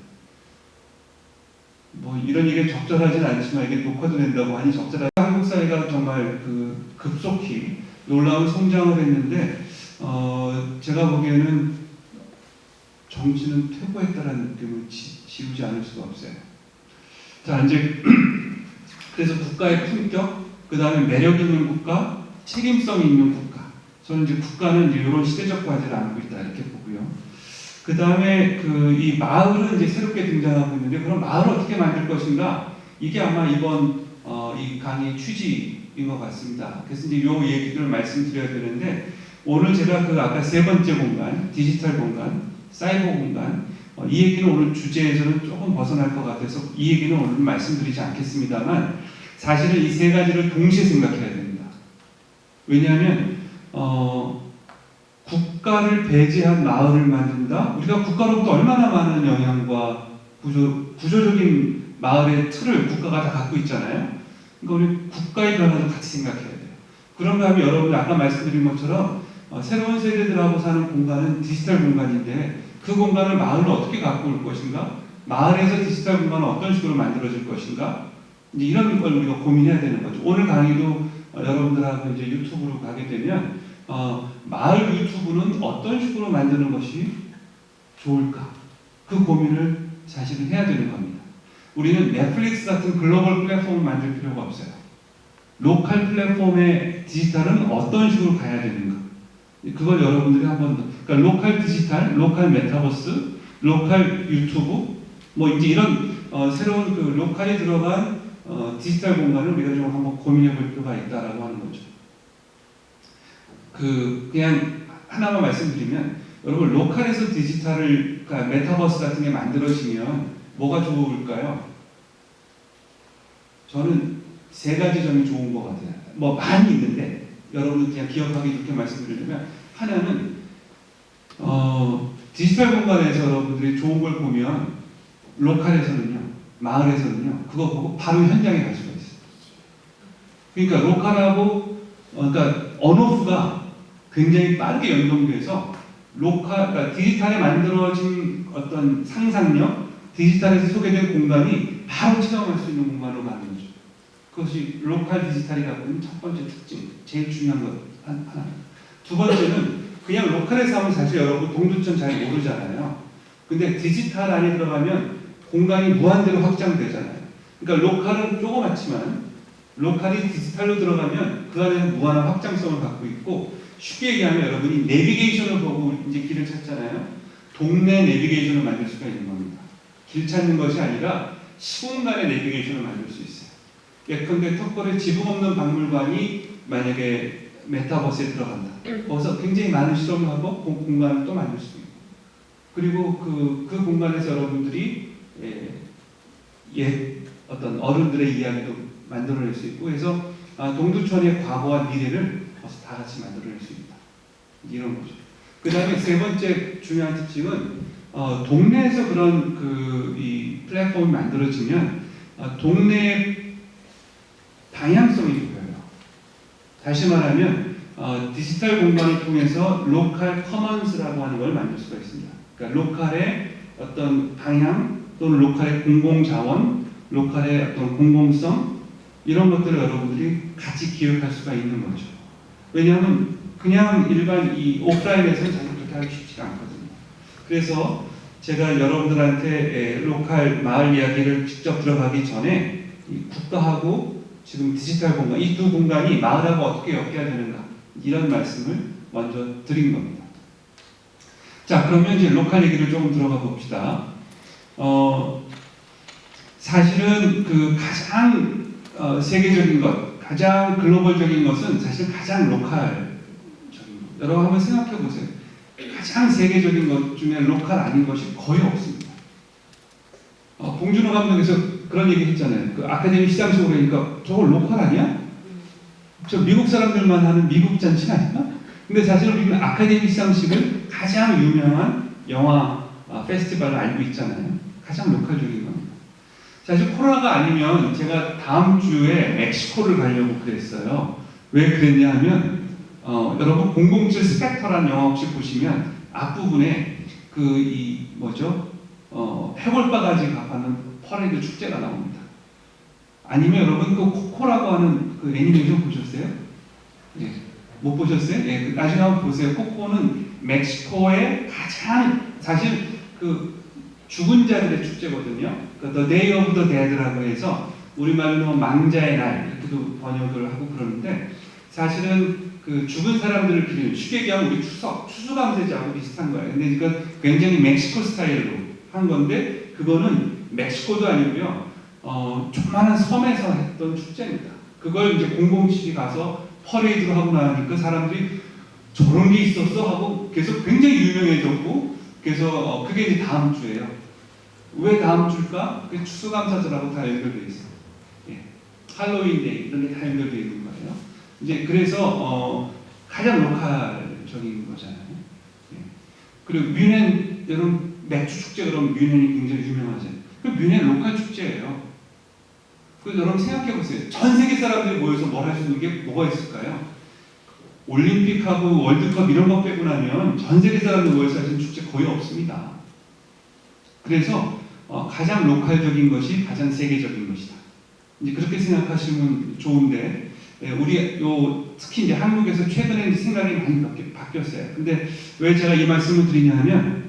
뭐 이런 얘기 적절하진 않지만 이게 녹화도 된다고 하니 적절한 한국 사회가 정말 급속히 놀라운 성장을 했는데 제가 보기에는 정치는 퇴보했다라는 느낌을 지우지 않을 수가 없어요. 자, 이제 그래서 국가의 품격, 그 다음에 매력 있는 국가, 책임성 있는 국가. 저는 이제 국가는 이제 이런 시대적 과제를 안고 있다 이렇게 보고요. 그 다음에 이 마을은 이제 새롭게 등장하고 있는데 그럼 마을을 어떻게 만들 것인가? 이게 아마 이번 이 강의 취지인 것 같습니다. 그래서 이제 요 얘기들을 말씀드려야 되는데 오늘 제가 아까 세 번째 공간, 디지털 공간, 사이버 공간 이 얘기는 오늘 주제에서는 조금 벗어날 것 같아서 이 얘기는 오늘 말씀드리지 않겠습니다만 사실은 이 세 가지를 동시에 생각해야 됩니다. 왜냐하면 국가를 배제한 마을을 만든다? 우리가 국가로부터 얼마나 많은 영향과 구조적인 마을의 틀을 국가가 다 갖고 있잖아요. 그러니까 우리 국가의 변화도 같이 생각해야 돼요. 그런가 하면 여러분들 아까 말씀드린 것처럼 새로운 세대들하고 사는 공간은 디지털 공간인데 그 공간을 마을로 어떻게 갖고 올 것인가? 마을에서 디지털 공간은 어떤 식으로 만들어질 것인가? 이제 이런 걸 우리가 고민해야 되는 거죠. 오늘 강의도 여러분들하고 이제 유튜브로 가게 되면 마을 유튜브는 어떤 식으로 만드는 것이 좋을까? 그 고민을 사실은 해야 되는 겁니다. 우리는 넷플릭스 같은 글로벌 플랫폼을 만들 필요가 없어요. 로컬 플랫폼의 디지털은 어떤 식으로 가야 되는가? 그걸 여러분들이 한번 그러니까 로컬 디지털, 로컬 메타버스, 로컬 유튜브 뭐 이제 이런 새로운 로컬이 들어간 디지털 공간을 우리가 좀 한번 고민해 볼 필요가 있다라고 하는 거죠. 그냥 하나만 말씀드리면 여러분 로컬에서 디지털을 그러니까 메타버스 같은 게 만들어지면 뭐가 좋을까요? 저는 세 가지 점이 좋은 것 같아요. 뭐 많이 있는데 여러분 그냥 기억하기 좋게 말씀드리려면 하나는 디지털 공간에서 여러분들이 좋은 걸 보면 로컬에서는요, 마을에서는요, 그거 보고 바로 현장에 갈 수가 있어요. 그러니까 로컬하고 그러니까 언어수가 굉장히 빠르게 연동돼서 그러니까 디지털에 만들어진 어떤 상상력, 디지털에서 소개된 공간이 바로 체험할 수 있는 공간으로 가는 거죠. 그것이 로컬 디지털이 갖고 있는 첫 번째 특징, 제일 중요한 것 하나. 두 번째는 그냥 로컬에서 하면 사실 여러분 동두천 잘 모르잖아요. 근데 디지털 안에 들어가면 공간이 무한대로 확장되잖아요. 그러니까 로컬은 조그맣지만 로컬이 디지털로 들어가면 그 안에는 무한한 확장성을 갖고 있고 쉽게 얘기하면 여러분이 내비게이션을 보고 이제 길을 찾잖아요. 동네 내비게이션을 만들 수가 있는 겁니다. 길 찾는 것이 아니라 시공간의 내비게이션을 만들 수 있어요. 예컨대 턱걸에 지붕 없는 박물관이 만약에 메타버스에 들어간다. 거기서 굉장히 많은 실험을 하고 공간을 또 만들 수 있고 그리고 그 공간에서 여러분들이 어떤 어른들의 이야기도 만들어낼 수 있고 그래서 동두천의 과거와 미래를 다 같이 만들어낼 수 있다. 이런 거죠. 그 다음에 세 번째 중요한 특징은 동네에서 그런 이 플랫폼이 만들어지면 동네 방향성이 보여요. 다시 말하면 디지털 공간을 통해서 로컬 커먼스라고 하는 걸 만들 수가 있습니다. 그러니까 로컬의 어떤 방향 또는 로컬의 공공자원, 로컬의 어떤 공공성 이런 것들을 여러분들이 같이 기억할 수가 있는 거죠. 왜냐하면 그냥 일반 이 오프라인에서는 사실 그렇게 하기 쉽지가 않거든요. 그래서 제가 여러분들한테 로컬 마을 이야기를 직접 들어가기 전에 이 국가하고 지금 디지털 공간 이 두 공간이 마을하고 어떻게 엮여야 되는가 이런 말씀을 먼저 드린 겁니다. 자, 그러면 이제 로컬 얘기를 조금 들어가 봅시다. 사실은 가장 세계적인 것, 가장 글로벌적인 것은 사실 가장 로컬적인 것. 여러분 한번 생각해 보세요. 가장 세계적인 것 중에 로컬 아닌 것이 거의 없습니다. 봉준호 감독에서 그런 얘기 했잖아요. 아카데미 시상식 오니까 저거 로컬 아니야? 저 미국 사람들만 하는 미국 잔치 아닌가? 근데 사실 우리는 아카데미 시상식은 가장 유명한 영화 페스티벌을 알고 있잖아요. 가장 로컬적인 겁니다. 사실 코로나가 아니면 제가 다음 주에 멕시코를 가려고 그랬어요. 왜 그랬냐 하면 여러분 007 스펙터라는 영화 혹시 보시면 앞부분에 해골바가지 가는 퍼레이드 축제가 나옵니다. 아니면 여러분 그 코코라고 하는 그 애니메이션 보셨어요? 예. 못 보셨어요? 예. 나중에 한번 보세요. 코코는 멕시코의 가장 사실 그 죽은 자들의 축제거든요. 그 The Day of the Dead라고 해서 우리말로 망자의 날 이렇게도 번역을 하고 그러는데 사실은 그 죽은 사람들을 기리는 쉽게 얘기하면 우리 추수감사제하고 비슷한 거예요. 근데 그러니까 굉장히 멕시코 스타일로 한 건데 그거는 멕시코도 아니고요. 조그마한 섬에서 했던 축제입니다. 그걸 이제 007이 가서 퍼레이드로 하고 나니까 사람들이 저런 게 있었어 하고 계속 굉장히 유명해졌고 그래서 그게 이제 다음 주예요. 왜 다음 주일까? 그게 추수감사절하고 다 연결되어 있어요. 예. 할로윈데이 이런 게 다 연결되어 있는 거예요. 이제 그래서 가장 로컬적인 거잖아요. 예. 그리고 뮌헨 여러분 맥주 축제 그러면 뮌헨이 굉장히 유명하잖아요. 그 뮌헨 로컬 축제예요. 그래서 여러분 생각해 보세요. 전 세계 사람들이 모여서 뭘 할 수 있는 게 뭐가 있을까요? 올림픽하고 월드컵 이런 거 빼고 나면 전 세계 사람들 모여서 하시는 축제 거의 없습니다. 그래서 가장 로컬적인 것이 가장 세계적인 것이다. 이제 그렇게 생각하시면 좋은데 우리 특히 이제 한국에서 최근에 생각이 많이 바뀌었어요. 근데 왜 제가 이 말씀을 드리냐면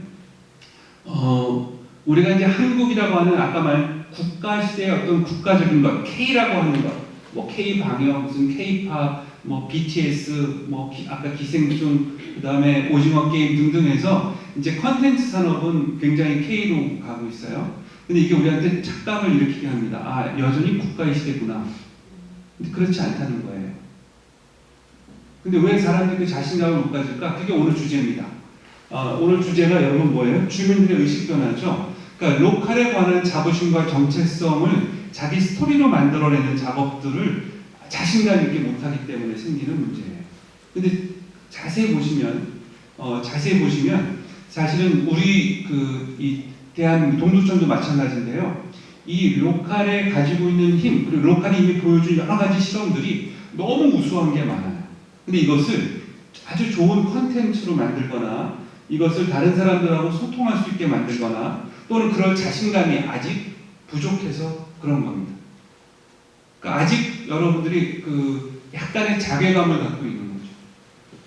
우리가 이제 한국이라고 하는 아까 말한 국가 시대의 어떤 국가적인 것, K라고 하는 것, 뭐 K 방역, 무슨 K-팝, 뭐 BTS, 뭐 아까 기생충, 그 다음에 오징어 게임 등등 해서 이제 컨텐츠 산업은 굉장히 K로 가고 있어요. 근데 이게 우리한테 착각을 일으키게 합니다. 아, 여전히 국가의 시대구나. 근데 그렇지 않다는 거예요. 근데 왜 사람들이 그 자신감을 못 가질까? 그게 오늘 주제입니다. 오늘 주제가 여러분 뭐예요? 주민들의 의식 변화죠. 그러니까 로컬에 관한 자부심과 정체성을 자기 스토리로 만들어내는 작업들을 자신감 있게 못하기 때문에 생기는 문제예요. 근데 자세히 보시면 사실은 우리 이 대한민국 동두천도 마찬가지인데요. 이 로컬에 가지고 있는 힘 그리고 로컬이 이미 보여준 여러 가지 실험들이 너무 우수한 게 많아요. 근데 이것을 아주 좋은 컨텐츠로 만들거나 이것을 다른 사람들하고 소통할 수 있게 만들거나 또는 그럴 자신감이 아직 부족해서 그런 겁니다. 그러니까 아직 여러분들이 약간의 자괴감을 갖고 있는 거죠.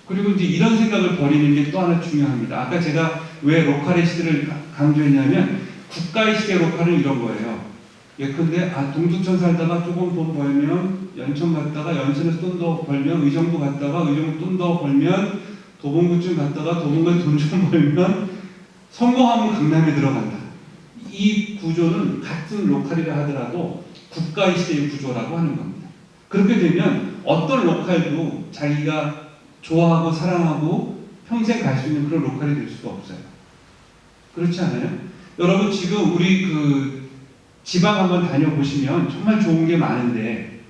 그리고 이제 이런 생각을 버리는 게 또 하나 중요합니다. 아까 제가 왜 로컬의 시대를 강조했냐면 국가의 시대 로컬은 이런 거예요. 예컨대 동두천 살다가 조금 돈 벌면 연천 갔다가 연천에서 돈 더 벌면 의정부 갔다가 의정부 돈 더 벌면 도봉구쯤 갔다가 도봉구에 돈 좀 벌면 성공하면 강남에 들어간다. 이 구조는 같은 로컬이라 하더라도 국가의 시대의 구조라고 하는 겁니다. 그렇게 되면 어떤 로컬도 자기가 좋아하고 사랑하고 평생 갈 수 있는 그런 로컬이 될 수가 없어요. 그렇지 않아요? 여러분 지금 우리 지방 한번 다녀보시면 정말 좋은 게 많은데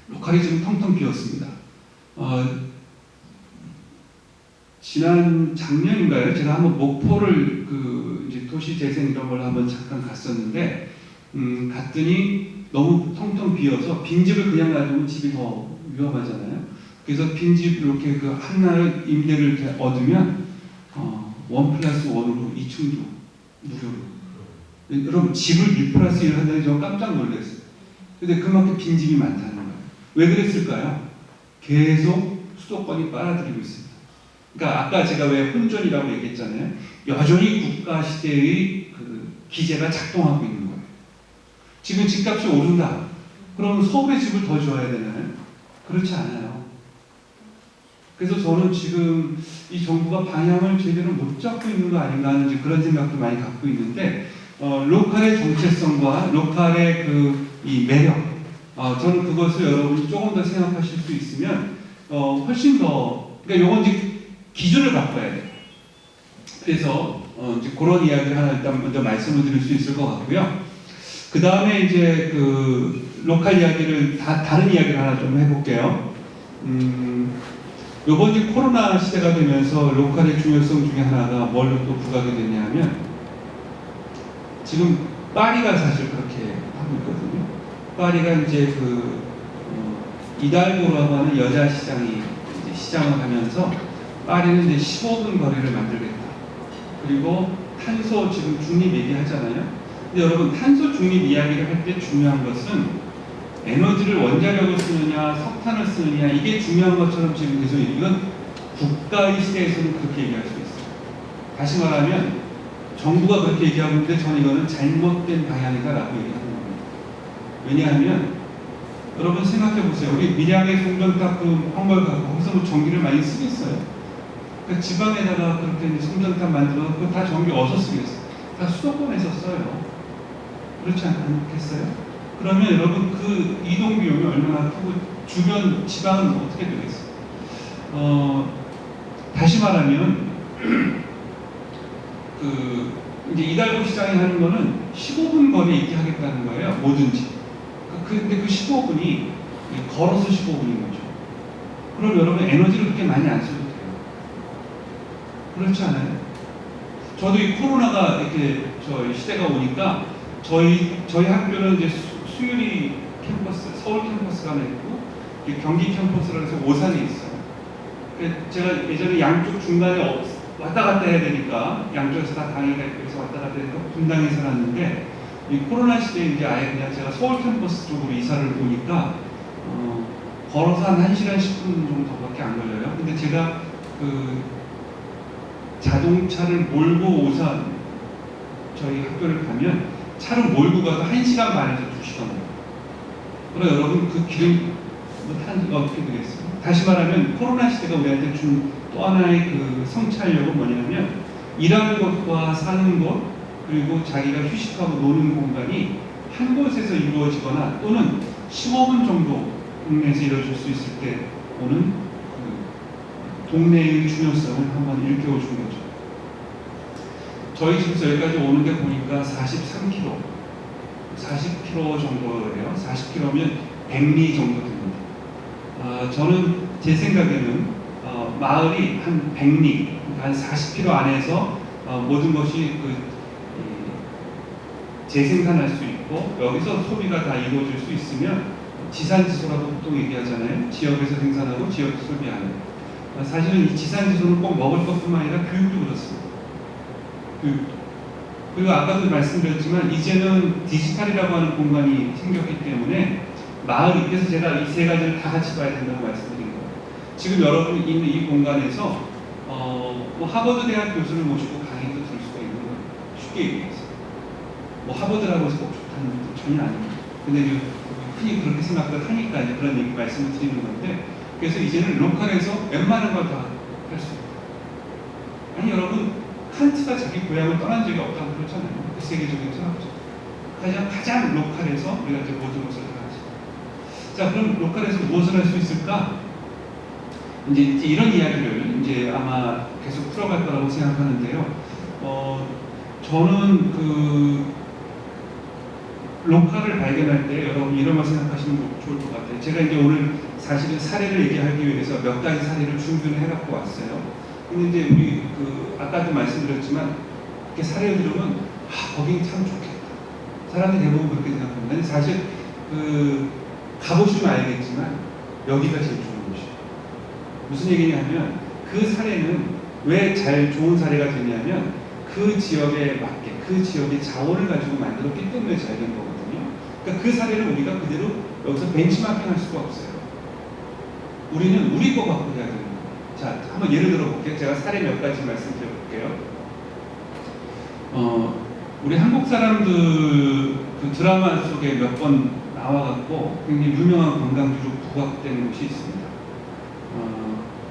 로컬이 지금 텅텅 비었습니다. 지난 작년인가요? 제가 한번 목포를 이제 도시재생 이런 걸 한번 잠깐 갔었는데 갔더니 너무 텅텅 비어서 빈집을 그냥 놔두면 집이 더 위험하잖아요. 그래서 빈집 이렇게 하나를 임대를 이렇게 얻으면 1+1으로 2층도 무료로. 여러분 집을 2+1을 한다니 저 깜짝 놀랐어요. 근데 그만큼 빈집이 많다는 거예요. 왜 그랬을까요? 계속 수도권이 빨아들이고 있습니다. 그러니까 아까 제가 왜 혼존이라고 얘기했잖아요. 여전히 국가 시대의 기제가 작동하고 있는 거예요. 지금 집값이 오른다. 그럼 서울의 집을 더 줘야 되나요? 그렇지 않아요. 그래서 저는 지금 이 정부가 방향을 제대로 못 잡고 있는 거 아닌가 하는 그런 생각도 많이 갖고 있는데 로컬의 정체성과 로컬의 이 매력 저는 그것을 여러분이 조금 더 생각하실 수 있으면 훨씬 더 그러니까 요건 이제 기준을 바꿔야 돼요. 그래서 이제 그런 이야기를 하나 일단 먼저 말씀을 드릴 수 있을 것 같고요. 그 다음에 이제 로컬 이야기를 다른 이야기를 하나 좀 해볼게요. 이번 코로나 시대가 되면서 로컬의 중요성 중에 하나가 뭘로 또 부각이 됐냐면 지금 파리가 사실 그렇게 하고 있거든요. 파리가 이제 이달고라고 하는 여자 시장이 이제 시장을 하면서 파리는 이제 15분 거리를 만들겠다. 그리고 탄소 지금 중립 얘기하잖아요. 근데 여러분 탄소 중립 이야기를 할 때 중요한 것은 에너지를 원자력을 쓰느냐 석탄을 쓰느냐 이게 중요한 것처럼 지금 계속 이건 국가의 시대에서는 그렇게 얘기할 수 있어요. 다시 말하면 정부가 그렇게 얘기하고 있는데 저는 이거는 잘못된 방향이다라고 얘기하는 겁니다. 왜냐하면 여러분 생각해 보세요. 우리 밀양의 송전탑 그 황벌 가고 거기서 뭐 전기를 많이 쓰겠어요? 그 지방에다가 그렇게 송전탑 만들어 그거 다 전기 어디서 쓰겠어요? 다 수도권에서 써요. 그렇지 않겠어요? 그러면 여러분 그 이동 비용이 얼마나 크고 주변 지방은 어떻게 되겠어요? 다시 말하면 이제 이달고 시장이 하는 거는 15분 거리에 있게 하겠다는 거예요. 뭐든지. 근데 그 15분이 걸어서 15분인 거죠. 그럼 여러분 에너지를 그렇게 많이 안 써도 돼요. 그렇지 않아요? 저도 이 코로나가 이렇게 시대가 오니까 저희 학교는 이제 수유리 캠퍼스, 서울 캠퍼스가 하나 있고 경기 캠퍼스라고 해서 오산에 있어요. 제가 예전에 양쪽 중간에 왔다 갔다 해야 되니까 양쪽에서 다 강의가 있고 해서 왔다 갔다 하니까 분당에 살았는데 이 코로나 시대에 이제 아예 그냥 제가 서울 캠퍼스 쪽으로 이사를 오니까 걸어서 한 1시간 10분 정도밖에 안 걸려요. 근데 제가 자동차를 몰고 오산 저희 학교를 가면 차를 몰고 가서 1시간 반에서 2시간 걸려요. 그럼 여러분 그 길은 어떻게 되겠어요? 다시 말하면 코로나 시대가 우리한테 준 또 하나의 성찰력은 뭐냐면 일하는 곳과 사는 곳 그리고 자기가 휴식하고 노는 공간이 한 곳에서 이루어지거나 또는 15분 정도 동네에서 이루어질 수 있을 때 오는 동네의 중요성을 한번 일깨워 준 거죠. 저희 집에서 여기까지 오는데 보니까 43km, 40km 정도예요. 40km면 100리 정도 됩니다. 저는 제 생각에는 마을이 한 100리, 한 40km 안에서 모든 것이 재생산할 수 있고 여기서 소비가 다 이루어질 수 있으면 지산지소라고 보통 얘기하잖아요. 지역에서 생산하고 지역에서 소비하는. 사실은 이 지산지소는 꼭 먹을 것뿐만 아니라 교육도 그렇습니다. 그리고 아까도 말씀드렸지만 이제는 디지털이라고 하는 공간이 생겼기 때문에 마을이, 그래서 제가 이 세 가지를 다 같이 봐야 된다고 말씀드린 거예요. 지금 여러분이 있는 이 공간에서 하버드 대학 교수를 모시고 강의도 들을 수가 있는 거예요. 쉽게 얘기해서. 하버드라고 해서 꼭 좋다는 것도 전혀 아닙니다. 근데 흔히 그렇게 생각을 하니까 이제 그런 얘기 말씀을 드리는 건데, 그래서 이제는 로컬에서 웬만한 걸 다 할 수 있다. 아니 여러분, 칸트가 자기 고향을 떠난 적이 없다고 그렇잖아요. 세계적인 철학자. 가장 로컬에서 우리가 이제 모든 것을 다 하죠. 자, 그럼 로컬에서 무엇을 할 수 있을까? 이제 이런 이야기를 이제 아마 계속 풀어갈 거라고 생각하는데요. 저는 로컬을 발견할 때 여러분 이런 걸 생각하시면 좋을 것 같아요. 제가 이제 오늘 사실은 사례를 얘기하기 위해서 몇 가지 사례를 준비를 해갖고 왔어요. 근데 이제 우리 아까도 말씀드렸지만 이렇게 사례를 들으면 거긴 참 좋겠다. 사람들이 대부분 그렇게 생각합니다. 근데 사실 가보시면 알겠지만 여기가 제일 좋은 곳이에요. 무슨 얘기냐면 그 사례는 왜 좋은 사례가 되냐면 그 지역에 맞게 그 지역의 자원을 가지고 만들었기 때문에 잘 된 거거든요. 그러니까 그 사례를 우리가 그대로 여기서 벤치마킹 할 수가 없어요. 우리는 우리 거 갖고 해야 되는 거예요. 자, 한번 예를 들어 볼게요. 제가 사례 몇 가지 말씀드려 볼게요. 우리 한국 사람들 그 드라마 속에 몇 번 나와갖고 굉장히 유명한 관광지로 부각된 곳이 있습니다.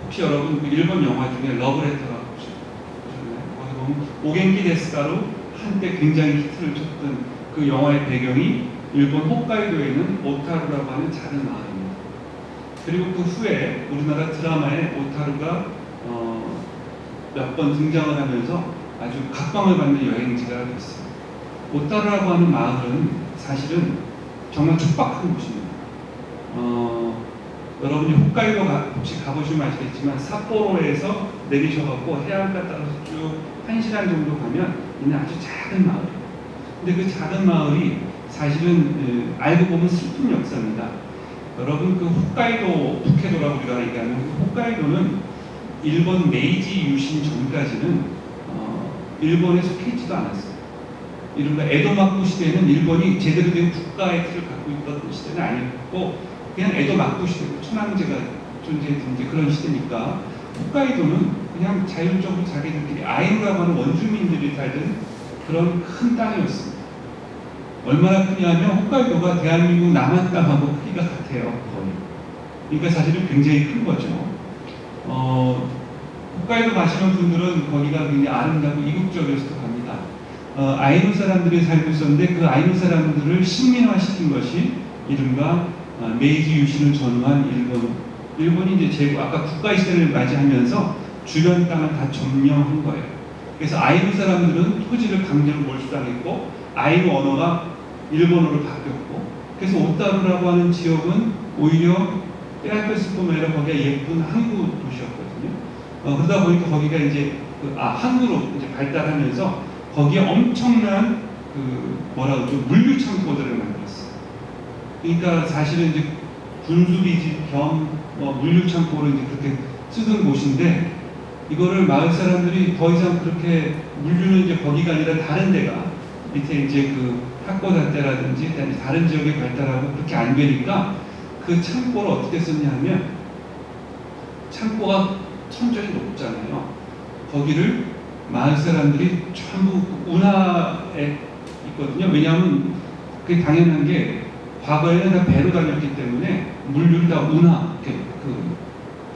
혹시 여러분 일본 영화 중에 러브레터라고 보셨나요? 거기 보면 오겐키 데스카로 한때 굉장히 히트를 쳤던 그 영화의 배경이 일본 홋카이도에 있는 오타루라고 하는 작은 마을입니다. 그리고 그 후에 우리나라 드라마에 오타루가 몇 번 등장을 하면서 아주 각광을 받는 여행지가 됐어요. 오타루라고 하는 마을은 사실은 정말 촉박한 곳입니다. 여러분이 홋카이도 혹시 가보시면 아시겠지만 삿포로에서 내리셔갖고 해안가 따라서 쭉 1시간 정도 가면 있는 아주 작은 마을. 근데 그 작은 마을이 사실은 알고 보면 슬픈 역사입니다. 여러분 그 홋카이도 북해도라고 우리가 얘기하는 그 홋카이도는 일본 메이지 유신 전까지는 일본에 속해 있지도 않았어요. 이른바 에도마쿠 시대는 일본이 제대로 된 국가의 틀을 갖고 있던 시대는 아니었고 그냥 에도마쿠 시대고 천황제가 존재했던 이제 그런 시대니까 홋카이도는 그냥 자율적으로 자기들끼리 아이누라고 하는 원주민들이 살던 그런 큰 땅이었습니다. 얼마나 크냐면 홋카이도가 대한민국 남한 땅하고 크기가 같아요. 거의. 그러니까 사실은 굉장히 큰 거죠. 홋카이도 가시는 분들은 거기가 굉장히 아름답고 이국적이어서도 갑니다. 아이누 사람들이 살고 있었는데 그 아이누 사람들을 식민화시킨 것이 이른바 메이지 유신을 전후한 일본이 이제 제국 아까 국가 시대를 맞이하면서 주변 땅을 다 점령한 거예요. 그래서 아이누 사람들은 토지를 강제로 몰수당했고 아이누 언어가 일본어로 바뀌었고 그래서 오타루라고 하는 지역은 오히려 페라페스뿐만 아니라 거기가 예쁜 항구 도시였거든요. 그러다 보니까 거기가 이제 항구로 이제 발달하면서 거기에 엄청난 뭐라 그러죠 물류 창고들을 만들었어요. 그러니까 사실은 이제 군수기지 겸 물류 창고를 이제 그렇게 쓰던 곳인데 이거를 마을 사람들이 더 이상 그렇게 물류는 이제 거기가 아니라 다른 데가 밑에 이제 그 하코다테라든지 다른 지역에 발달하고 그렇게 안 되니까 그 창고를 어떻게 썼냐면 창고가 천정이 높잖아요. 거기를 마을 사람들이 전부 운하에 있거든요. 왜냐하면 그게 당연한 게 과거에는 다 배로 다녔기 때문에 물류를 다 운하, 그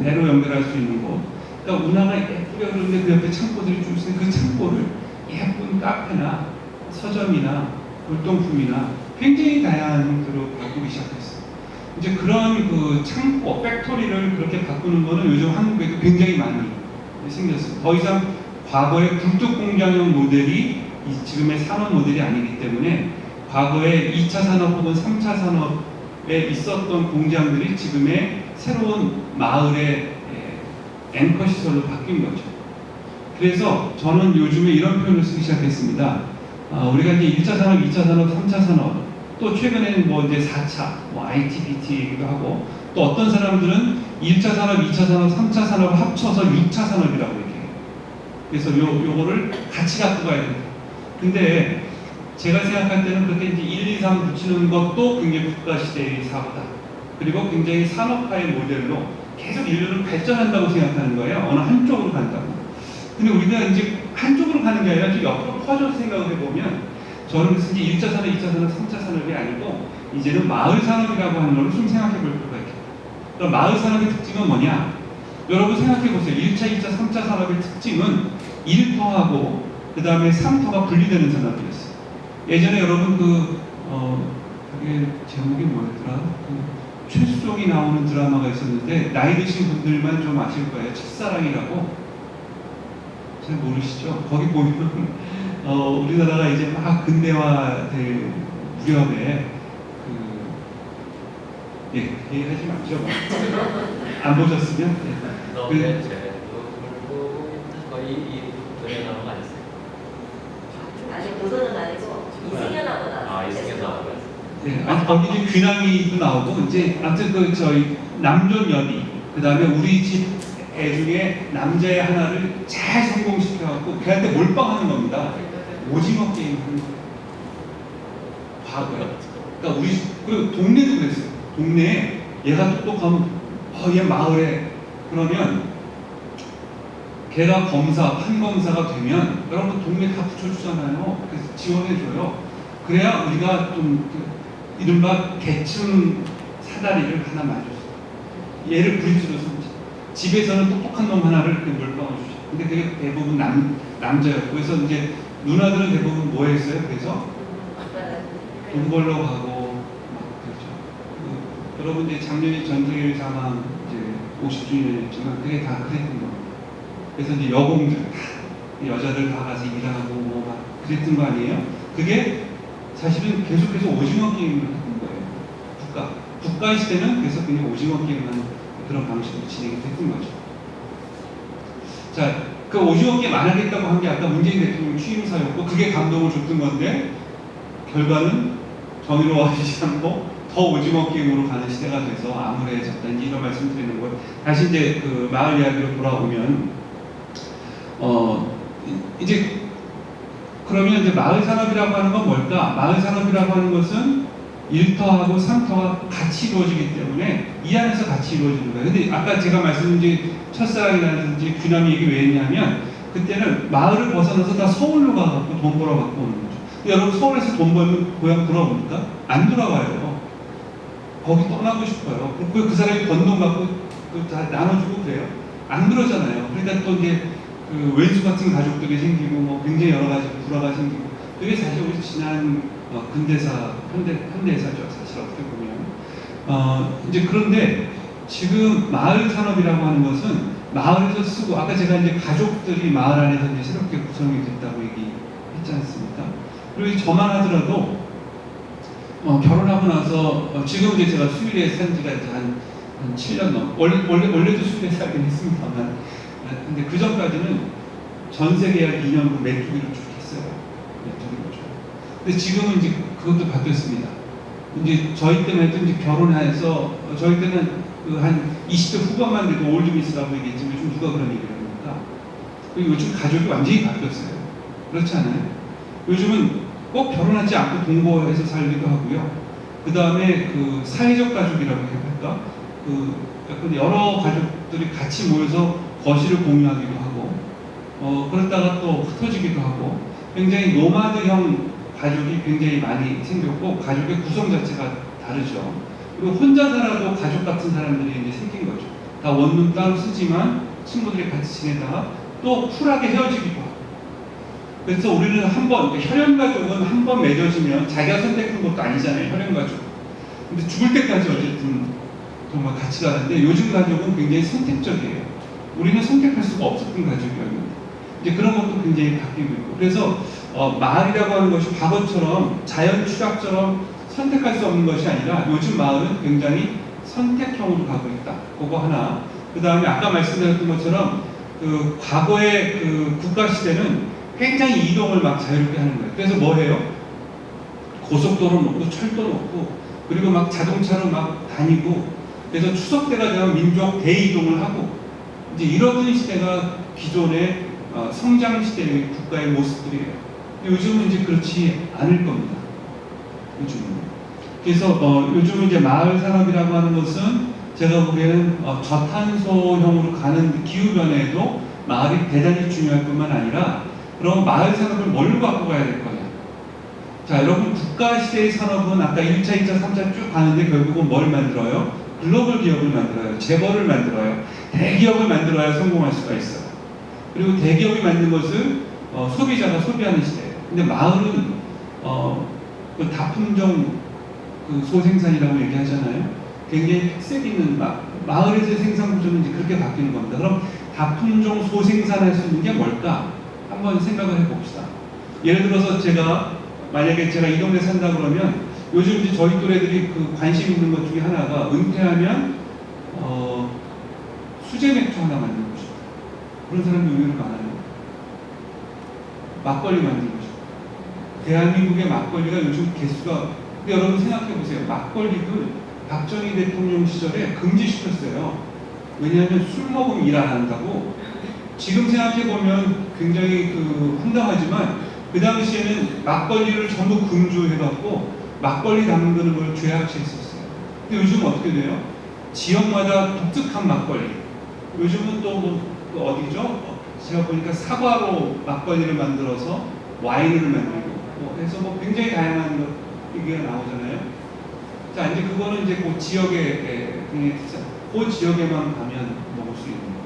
배로 연결할 수 있는 곳. 그러니까 운하가 예쁘게 흐르는데 그 옆에 창고들이 쭉 있으니 그 창고를 예쁜 카페나 서점이나 골동품이나 굉장히 다양한 형태로 바꾸기 시작했어요. 이제 그런 그 창고, 팩토리를 그렇게 바꾸는 거는 요즘 한국에도 굉장히 많이 생겼어요. 더 이상 과거의 굴뚝 공장형 모델이 지금의 산업 모델이 아니기 때문에 과거에 2차 산업 혹은 3차 산업에 있었던 공장들이 지금의 새로운 마을의 앵커 시설로 바뀐 거죠. 그래서 저는 요즘에 이런 표현을 쓰기 시작했습니다. 우리가 이제 1차 산업, 2차 산업, 3차 산업, 또 최근에는 뭐 이제 4차, 뭐 ITBT 얘기도 하고, 또 어떤 사람들은 1차 산업, 2차 산업, 3차 산업을 합쳐서 6차 산업이라고 얘기해요. 그래서 요거를 같이 갖고 가야 된다. 근데 제가 생각할 때는 그렇게 이제 1, 2, 3 붙이는 것도 굉장히 국가시대의 사고다. 그리고 굉장히 산업화의 모델로 계속 인류는 발전한다고 생각하는 거예요. 어느 한쪽으로 간다고. 근데 우리가 이제 한쪽으로 가는 게 아니라 좀 옆으로 퍼져서 생각을 해보면 저는 그래서 이제 1차 산업, 2차 산업, 3차 산업이 아니고 이제는 마을 산업이라고 하는 걸 좀 생각해 볼 필요가 있겠다. 그럼 마을 산업의 특징은 뭐냐? 여러분 생각해 보세요. 1차, 2차, 3차 산업의 특징은 1터하고 그 다음에 3터가 분리되는 산업이었어요. 예전에 여러분 그게 제목이 뭐였더라? 최수종이 나오는 드라마가 있었는데 나이 드신 분들만 좀 아실 거예요. 첫사랑이라고. 잘 모르시죠? 거기 보면 우리나라가 이제 막 근대화될 무렵에 얘기하지 말죠. 안 보셨으면 너의 죄도 거의 이 드라마가 많았어요. 아직 도전은 아니고 이승연하고 나왔어요. 이승연 나오고. 네, 거기 이제 귀남이도 나오고 이제 아무튼 저희 남존 여비 그 다음에 우리 집 애 중에 남자애 하나를 잘 성공시켜갖고 걔한테 몰빵하는 겁니다. 오징어 게임 하는 거. 과거에. 그러니까 우리 그 동네도 그랬어요. 동네에 얘가 똑똑하면 얘 마을에 그러면 걔가 판검사가 되면 여러분 동네 다 붙여주잖아요. 그래서 지원해줘요. 그래야 우리가 좀 이른바 계층 사다리를 하나 맞았어요. 얘를 브릿지로 삼자. 집에서는 똑똑한 놈 하나를 몰빵을 주죠. 근데 그게 대부분 남자였고 그래서 이제 누나들은 대부분 뭐 했어요? 그래서 돈 벌러 가고 막 그렇죠. 여러분 이제 작년에 전성일 사망 이제 50주년이었지만 그게 다 그랬던 겁니다. 그래서 이제 여공들 다 여자들 다 가서 일하고 뭐 막 그랬던 거 아니에요? 그게 사실은 계속해서 오징어 게임을 했던 거예요. 국가 시대는 그래서 그냥 오징어 게임만 그런 방식으로 진행이 됐던 거죠. 자, 그 오징어 게임 안 하겠다고 한 게 아까 문재인 대통령 취임사였고 그게 감동을 줬던 건데 결과는 정의로워지지 않고 더 오징어 게임으로 가는 시대가 돼서 암울해졌다. 이런 말씀 드리는 거예요. 다시 이제 그 마을 이야기로 돌아오면 이제 그러면 이제 마을 산업이라고 하는 건 뭘까? 마을 산업이라고 하는 것은 1터하고 3터가 같이 이루어지기 때문에 이 안에서 같이 이루어지는 거예요. 근데 아까 제가 말씀드린 첫사랑이라든지 귀남이 얘기 왜 했냐면 그때는 마을을 벗어나서 다 서울로 가갖고 돈 벌어갖고 오는 거죠. 근데 여러분 서울에서 돈 벌면 고향 돌아옵니까? 안 돌아와요. 거기 떠나고 싶어요. 그 사람이 번 돈 갖고 다 나눠주고 그래요? 안 그러잖아요. 그러니까 또 이제 그 왼수 같은 가족들이 생기고 뭐 굉장히 여러 가지 불화가 생기고 그게 사실 우리 지난 근대사 현대사죠. 사실 어떻게 보면 이제 그런데 지금 마을 산업이라고 하는 것은 마을에서 쓰고 아까 제가 이제 가족들이 마을 안에서 이제 새롭게 구성이 됐다고 얘기했지 않습니까? 그리고 저만 하더라도 결혼하고 나서 지금 이제 제가 수일에 산 지가 이제 한 7년 원래도 수일에 살긴 했습니다만 근데 그 전까지는 전세 계약 2년으로 메뚜기를 쭉 했어요. 메뚜기로. 근데 지금은 이제 그것도 바뀌었습니다. 이제 저희 때문에 이제 결혼해서 저희 때는 그 한 20대 후반만 돼도 올드미스라고 얘기했지만 요즘 누가 그런 얘기를 합니까? 그리고 요즘 가족이 완전히 바뀌었어요. 그렇지 않아요? 요즘은 꼭 결혼하지 않고 동거해서 살기도 하고요. 그 다음에 그 사회적 가족이라고 해야 할까? 그 약간 여러 가족들이 같이 모여서 거실을 공유하기도 하고, 그러다가 또 흩어지기도 하고, 굉장히 노마드형 가족이 굉장히 많이 생겼고, 가족의 구성 자체가 다르죠. 그리고 혼자 살아도 가족 같은 사람들이 이제 생긴 거죠. 다 원룸 따로 쓰지만 친구들이 같이 지내다가 또 쿨하게 헤어지기도 하고. 그래서 우리는 한번 혈연가족은 한 번 맺어지면 자기가 선택한 것도 아니잖아요. 혈연가족. 근데 죽을 때까지 어쨌든 정말 같이 가는데 요즘 가족은 굉장히 선택적이에요. 우리는 선택할 수가 없었던 가족이었는데 이제 그런 것도 굉장히 바뀌고 있고 그래서 마을이라고 하는 것이 과거처럼 자연 추락처럼 선택할 수 없는 것이 아니라 요즘 마을은 굉장히 선택형으로 가고 있다. 그거 하나. 그 다음에 아까 말씀드렸던 것처럼 그 과거의 그 국가 시대는 굉장히 이동을 막 자유롭게 하는 거예요. 그래서 뭐 해요? 고속도로 놓고 철도 놓고 그리고 막 자동차로 막 다니고 그래서 추석 때가 되면 민족 대이동을 하고 이제 이러던 시대가 기존의 성장 시대의 국가의 모습들이에요. 요즘은 이제 그렇지 않을 겁니다. 요즘은. 그래서 요즘은 이제 마을 산업이라고 하는 것은 제가 보기에는 저탄소형으로 가는 기후 변화에도 마을이 대단히 중요할 뿐만 아니라 그럼 마을 산업을 뭘로 갖고 가야 될 거냐? 자, 여러분 국가 시대의 산업은 아까 1차, 2차, 3차 쭉 가는데 결국은 뭘 만들어요? 글로벌 기업을 만들어요. 재벌을 만들어요. 대기업을 만들어야 성공할 수가 있어요. 그리고 대기업이 만든 것을 소비자가 소비하는 시대예요. 근데 마을은 그 다품종 그 소생산이라고 얘기하잖아요. 굉장히 특색 있는 마을에서의 생산 구조는 이제 그렇게 바뀌는 겁니다. 그럼 다품종 소생산할 수 있는 게 뭘까? 한번 생각을 해봅시다. 예를 들어서 만약에 제가 이 동네 산다 그러면 요즘 이제 저희 또래들이 그 관심 있는 것 중에 하나가 은퇴하면 수제 맥주 하나 만드는 것이다. 그런 사람이 의외로 많아요. 막걸리 만드는 것이다. 대한민국의 막걸리가 요즘 개수가 근데 여러분 생각해 보세요. 막걸리를 박정희 대통령 시절에 금지시켰어요. 왜냐하면 술 먹으면 일 안 한다고. 지금 생각해 보면 굉장히 황당하지만 그 당시에는 막걸리를 전부 금주해갖고 막걸리 담그는 걸 죄악시했었어요. 근데 요즘 어떻게 돼요? 지역마다 독특한 막걸리. 요즘은 또 어디죠? 제가 보니까 사과로 막걸리를 만들어서 와인을 만들고 해서 굉장히 다양한 얘기가 나오잖아요. 자, 이제 그거는 이제 그 지역에 그 지역에만 가면 먹을 수 있는 거예요.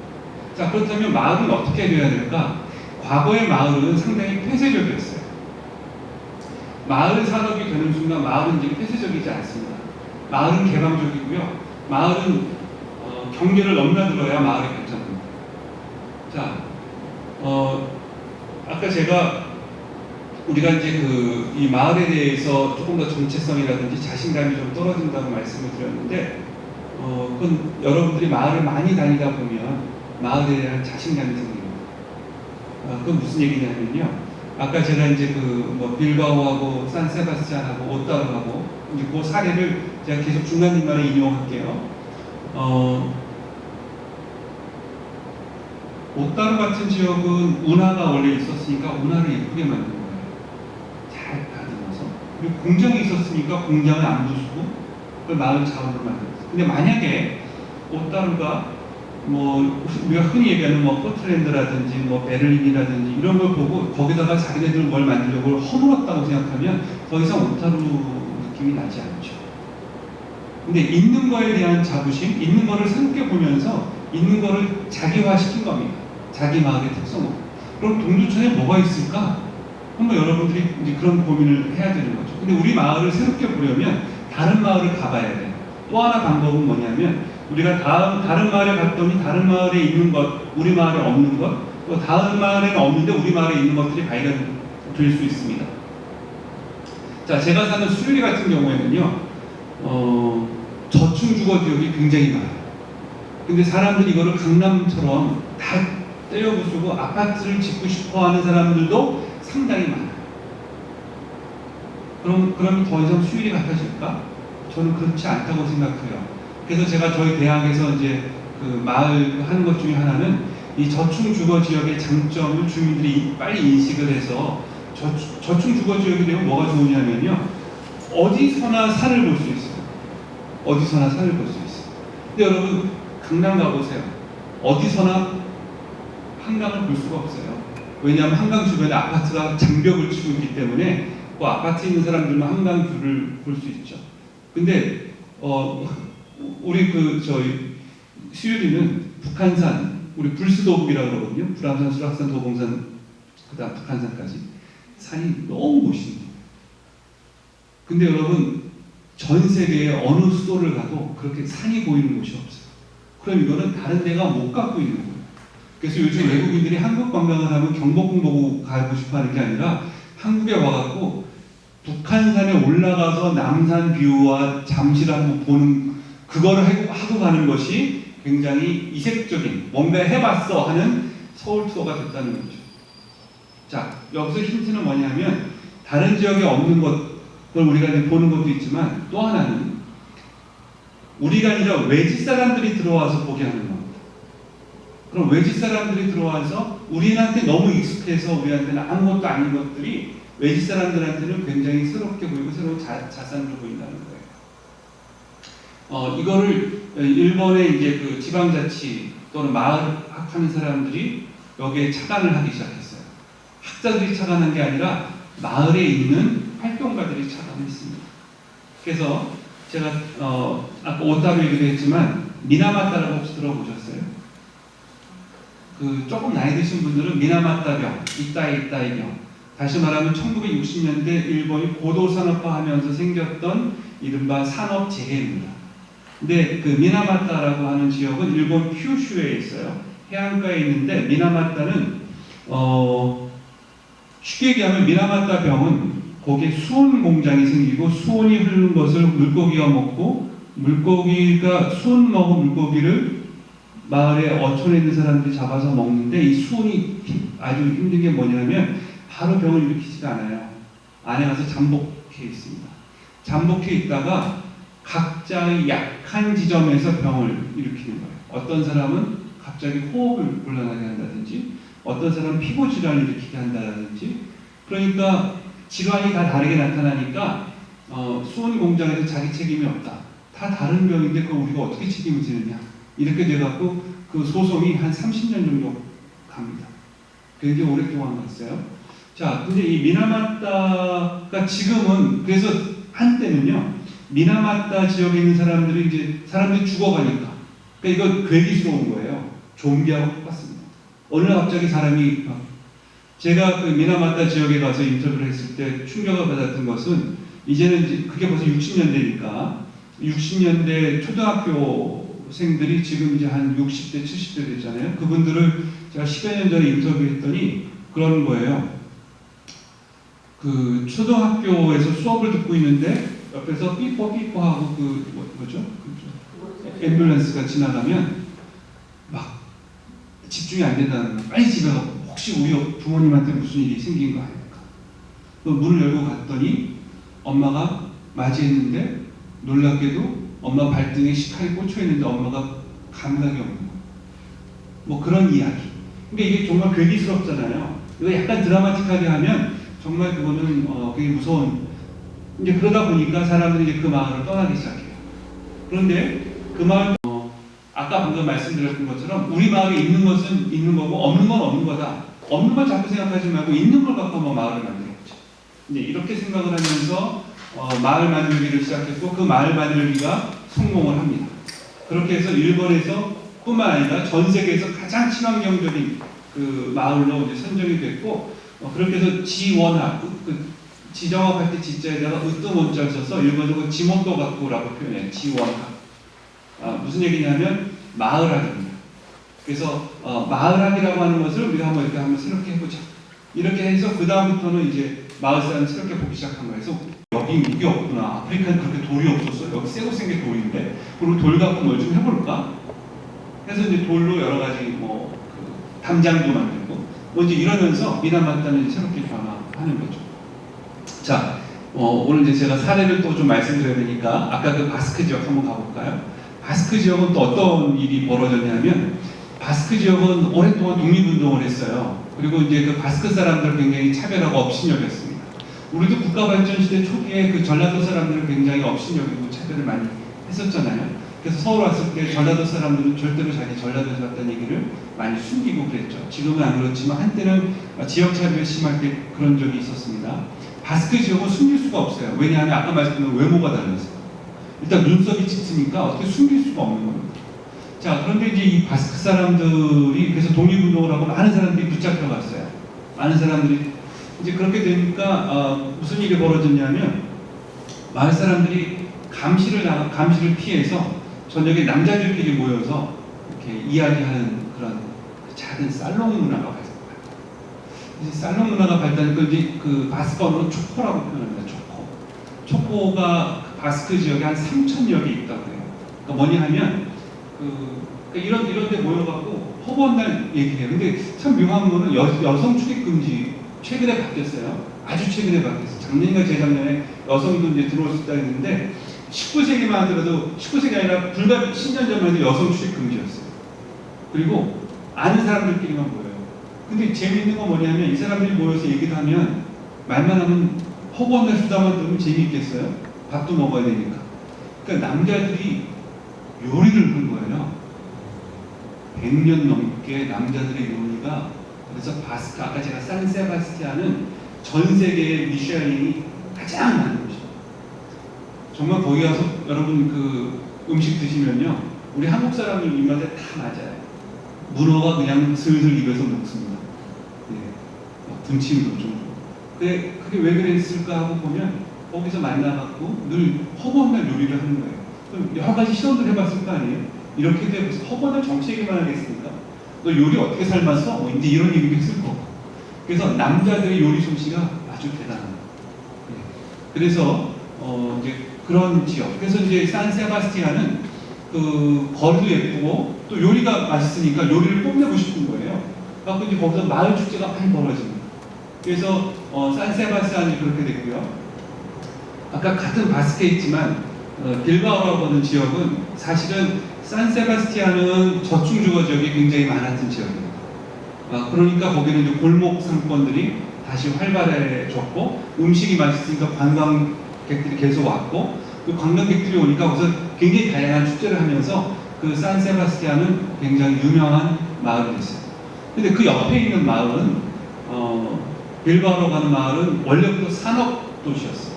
자, 그렇다면 마을은 어떻게 되어야 될까? 과거의 마을은 상당히 폐쇄적이었어요. 마을 산업이 되는 순간 마을은 이제 폐쇄적이지 않습니다. 마을은 개방적이고요. 마을은 경계를 넘나들어야 마을이 발전합니다. 자, 아까 제가 우리가 이제 이 마을에 대해서 조금 더 정체성이라든지 자신감이 좀 떨어진다고 말씀을 드렸는데, 그건 여러분들이 마을을 많이 다니다 보면 마을에 대한 자신감이 생깁니다. 그건 무슨 얘기냐면요. 아까 제가 이제 빌바오하고 산세바스찬하고 오타루하고 이제 그 사례를 제가 계속 중간중간에 인용할게요. 오타루 같은 지역은 운하가 원래 있었으니까 운하를 예쁘게 만든 거예요. 잘 다듬어서. 그리고 공장이 있었으니까 공장을 안 부수고 그 마을 자원을 만들었어요. 근데 만약에 오타루가 우리가 흔히 얘기하는 포틀랜드라든지 베를린이라든지 이런 걸 보고 거기다가 자기네들 뭘 만들려고 허물었다고 생각하면 더 이상 오타루 느낌이 나지 않죠. 근데 있는 거에 대한 자부심, 있는 거를 새롭게 보면서 있는 거를 자기화시킨 겁니다. 자기 마을의 특성으로. 그럼 동두천에 뭐가 있을까? 한번 여러분들이 이제 그런 고민을 해야 되는 거죠. 근데 우리 마을을 새롭게 보려면 다른 마을을 가봐야 돼요. 또 하나 방법은 뭐냐면 우리가 다른 마을에 갔더니 다른 마을에 있는 것, 우리 마을에 없는 것, 또 다른 마을에는 없는데 우리 마을에 있는 것들이 발견될 수 있습니다. 자, 제가 사는 수유리 같은 경우에는요, 저층 주거 지역이 굉장히 많아요. 근데 사람들이 이거를 강남처럼 다 떼어부수고 아파트를 짓고 싶어 하는 사람들도 상당히 많아요. 그럼 더 이상 수율이 같아질까? 저는 그렇지 않다고 생각해요. 그래서 제가 저희 대학에서 이제 마을 하는 것 중에 하나는 이 저층 주거 지역의 장점을 주민들이 빨리 인식을 해서 저층 주거 지역이 되면 뭐가 좋으냐면요. 어디서나 산을 볼 수 있어요. 어디서나 산을 볼 수 있어요. 근데 여러분 강남 가보세요. 어디서나 한강을 볼 수가 없어요. 왜냐하면 한강 주변에 아파트가 장벽을 치고 있기 때문에 그 아파트에 있는 사람들만 한강 뷰를 볼 수 있죠. 근데 우리 저희 수유리는 북한산, 우리 불스도북이라고 그러거든요. 불암산, 수락산, 도봉산, 그다음 북한산까지 산이 너무 멋있는 거예요. 근데 여러분 전 세계의 어느 수도를 가도 그렇게 산이 보이는 곳이 없어요. 그럼 이거는 다른 데가 못 갖고 있는 거예요. 그래서 요즘 외국인들이 한국 관광을 하면 경복궁 보고 가고 싶어 하는 게 아니라 한국에 와갖고 북한산에 올라가서 남산 뷰와 잠시를 한번 보는 그거를 하고 가는 것이 굉장히 이색적인 뭔가 해봤어 하는 서울 투어가 됐다는 거죠. 자, 여기서 힌트는 뭐냐면 다른 지역에 없는 것을 우리가 이제 보는 것도 있지만 또 하나는 우리가 아니라 외지 사람들이 들어와서 보게 하는 겁니다. 그럼 외지 사람들이 들어와서 우리한테 너무 익숙해서 우리한테는 아무것도 아닌 것들이 외지 사람들한테는 굉장히 새롭게 보이고 새로운 자산으로 보인다는 거예요. 이거를 일본의 이제 지방자치 또는 마을 학하는 사람들이 여기에 착안을 하기 시작했어요. 학자들이 착안한 게 아니라 마을에 있는 활동가들이 착안했습니다. 그래서 제가 아까 오타루 얘기도 했지만 미나마타라고 혹시 들어보셨어요? 조금 나이 드신 분들은 미나마타병, 이따이병. 다시 말하면 1960년대 일본이 고도산업화하면서 생겼던 이른바 산업재해입니다. 근데 미나마타라고 하는 지역은 일본 큐슈에 있어요. 해안가에 있는데 미나마타는 쉽게 얘기하면 미나마타 병은 거기에 수온 공장이 생기고 수온이 흐르는 것을 물고기가 먹고 물고기가 수온 먹은 물고기를 마을에 어촌에 있는 사람들이 잡아서 먹는데 이 수온이 아주 힘든 게 뭐냐면 바로 병을 일으키지가 않아요. 안에 가서 잠복해 있습니다. 잠복해 있다가 각자의 약한 지점에서 병을 일으키는 거예요. 어떤 사람은 갑자기 호흡을 곤란하게 한다든지 어떤 사람은 피부 질환을 일으키게 한다든지 그러니까 질환이 다 다르게 나타나니까 수온 공장에서 자기 책임이 없다. 다 다른 병인데 그걸 우리가 어떻게 책임을 지느냐 이렇게 돼갖고 그 소송이 한 30년 정도 갑니다. 굉장히 오랫동안 갔어요. 자, 근데 이 미나마타가 지금은 그래서 한때는요 미나마타 지역에 있는 사람들이 이제 사람들이 죽어가니까 그러니까 이거 괴기스러운 거예요. 좀비하고 똑같습니다. 어느 날 갑자기 사람이 제가 미나마타 지역에 가서 인터뷰를 했을 때 충격을 받았던 것은 이제는 이제 그게 벌써 60년대니까 60년대 초등학교생들이 지금 이제 한 60대 70대 됐잖아요. 그분들을 제가 10여 년 전에 인터뷰했더니 그러는 거예요. 그 초등학교에서 수업을 듣고 있는데 옆에서 삐뽀 하고 뭐죠? 앰뷸런스가 지나가면 막 집중이 안 된다는 거예요. 빨리 집에 가고 혹시 우리 부모님한테 무슨 일이 생긴 거 아닐까? 그 문을 열고 갔더니 엄마가 맞이했는데 놀랍게도 엄마 발등에 식칼이 꽂혀 있는데 엄마가 감각이 없는 거예요. 뭐 그런 이야기. 그러니까 이게 정말 괴기스럽잖아요. 이거 약간 드라마틱하게 하면 정말 그거는 굉장히 무서운. 이제 그러다 보니까 사람들이 이제 그 마을을 떠나기 시작해요. 그런데 그 마을 아까 방금 말씀드렸던 것처럼 우리 마을에 있는 것은 있는 거고 없는 건 없는 거다. 없는 걸 자꾸 생각하지 말고 있는 걸 갖고 한번 마을을 만들어보자. 이제 이렇게 생각을 하면서 마을 만들기를 시작했고 그 마을 만들기가 성공을 합니다. 그렇게 해서 일본에서 뿐만 아니라 전 세계에서 가장 친환경적인 그 마을로 이제 선정이 됐고 그렇게 해서 지원화 지정학할 때 지자에다가 으뜸원자를 써서 일본적으로 지몬도가쿠라고 표현해요. 지원화. 무슨 얘기냐면 마을학입니다. 그래서 마을학이라고 하는 것을 우리가 한번 이렇게 한번 새롭게 해보자. 이렇게 해서 그 다음부터는 이제 마을 사람 새롭게 보기 시작한 거예요. 그래서 여기 이게 없구나. 아프리카는 그렇게 돌이 없었어. 여기 새고 생긴 돌인데. 그리고 돌 갖고 뭘 좀 해볼까? 해서 이제 돌로 여러 가지 담장도 만들고 이제 이러면서 미나마타는 새롭게 변화하는 거죠. 자, 오늘 이제 제가 사례를 또 좀 말씀드려야 되니까 아까 그 바스크 지역 한번 가볼까요? 바스크 지역은 또 어떤 일이 벌어졌냐면 바스크 지역은 오랫동안 독립운동을 했어요. 그리고 이제 그 바스크 사람들을 굉장히 차별하고 업신여겼습니다. 우리도 국가발전 시대 초기에 그 전라도 사람들을 굉장히 업신여기고 차별을 많이 했었잖아요. 그래서 서울 왔을 때 전라도 사람들은 절대로 자기 전라도에서 왔다는 얘기를 많이 숨기고 그랬죠. 지금은 안 그렇지만 한때는 지역 차별이 심할 때 그런 적이 있었습니다. 바스크 지역은 숨길 수가 없어요. 왜냐하면 아까 말씀드린 외모가 달라서. 일단 눈썹이 짙으니까 어떻게 숨길 수가 없는 겁니다. 자, 그런데 이제 이 바스크 사람들이 그래서 독립운동을 하고 많은 사람들이 붙잡혀갔어요. 많은 사람들이 이제 그렇게 되니까 무슨 일이 벌어졌냐면 마을 사람들이 감시를 피해서 저녁에 남자들끼리 모여서 이렇게 이야기하는 그런 작은 살롱 문화가 발달해요. 이제 살롱 문화가 발달하니까 이제 그 바스크어는 초코라고 표현합니다. 초코가 바스크 지역에 한 3,000여 개 있다고 해요. 그러니까 뭐냐 하면 이런 데 모여갖고 허구한 얘기해요. 근데 참 묘한 거는 여성 출입 금지 최근에 바뀌었어요. 아주 최근에 바뀌었어요. 작년인가 재작년에 여성도 이제 들어올 수 있다 했는데 19세기만 하더라도 19세기 아니라 불과 10년 전만 해도 여성 출입 금지였어요. 그리고 아는 사람들끼리만 모여요. 근데 재미있는 건 뭐냐면 이 사람들이 모여서 얘기를 하면 말만 하면 허구한 날 수다만 들으면 재미있겠어요? 밥도 먹어야 되니까. 그러니까 남자들이 요리를 한 거예요. 100년 넘게 남자들의 요리가 그래서 바스크 아까 제가 산세바스티안은 전 세계의 미쉐린이 가장 많은 곳이에요. 정말 거기 가서 여러분 그 음식 드시면요 우리 한국 사람들 입맛에 다 맞아요. 문어가 그냥 슬슬 입에서 녹습니다. 분침도 좀. 그게 왜 그랬을까 하고 보면 거기서 만나갖고 늘 허구한 날 요리를 하는 거예요. 그럼 여러 가지 시도를 해봤을 거 아니에요? 이렇게 돼서 허구한 날 정치 얘기만 하겠습니까? 너 요리 어떻게 삶았어? 이제 이런 얘기도 했을 거고. 그래서 남자들의 요리 솜씨가 아주 대단합니다. 그래서 이제 그런 지역. 그래서 이제 산세바스티안은 그 거리도 예쁘고 또 요리가 맛있으니까 요리를 뽐내고 싶은 거예요. 그래서 이제 거기서 마을 축제가 많이 벌어집니다. 그래서 산세바스티안이 그렇게 됐고요. 아까 같은 바스크에 있지만 빌바오라고 하는 지역은 사실은 산세바스티안은 저층주거 지역이 굉장히 많았던 지역입니다. 그러니까 거기는 이제 골목 상권들이 다시 활발해졌고 음식이 맛있으니까 관광객들이 계속 왔고 그 관광객들이 오니까 거기서 굉장히 다양한 축제를 하면서 그 산세바스티안은 굉장히 유명한 마을이 됐어요. 근데 그 옆에 있는 마을은 빌바오라고 하는 마을은 원래부터 산업 도시였어요.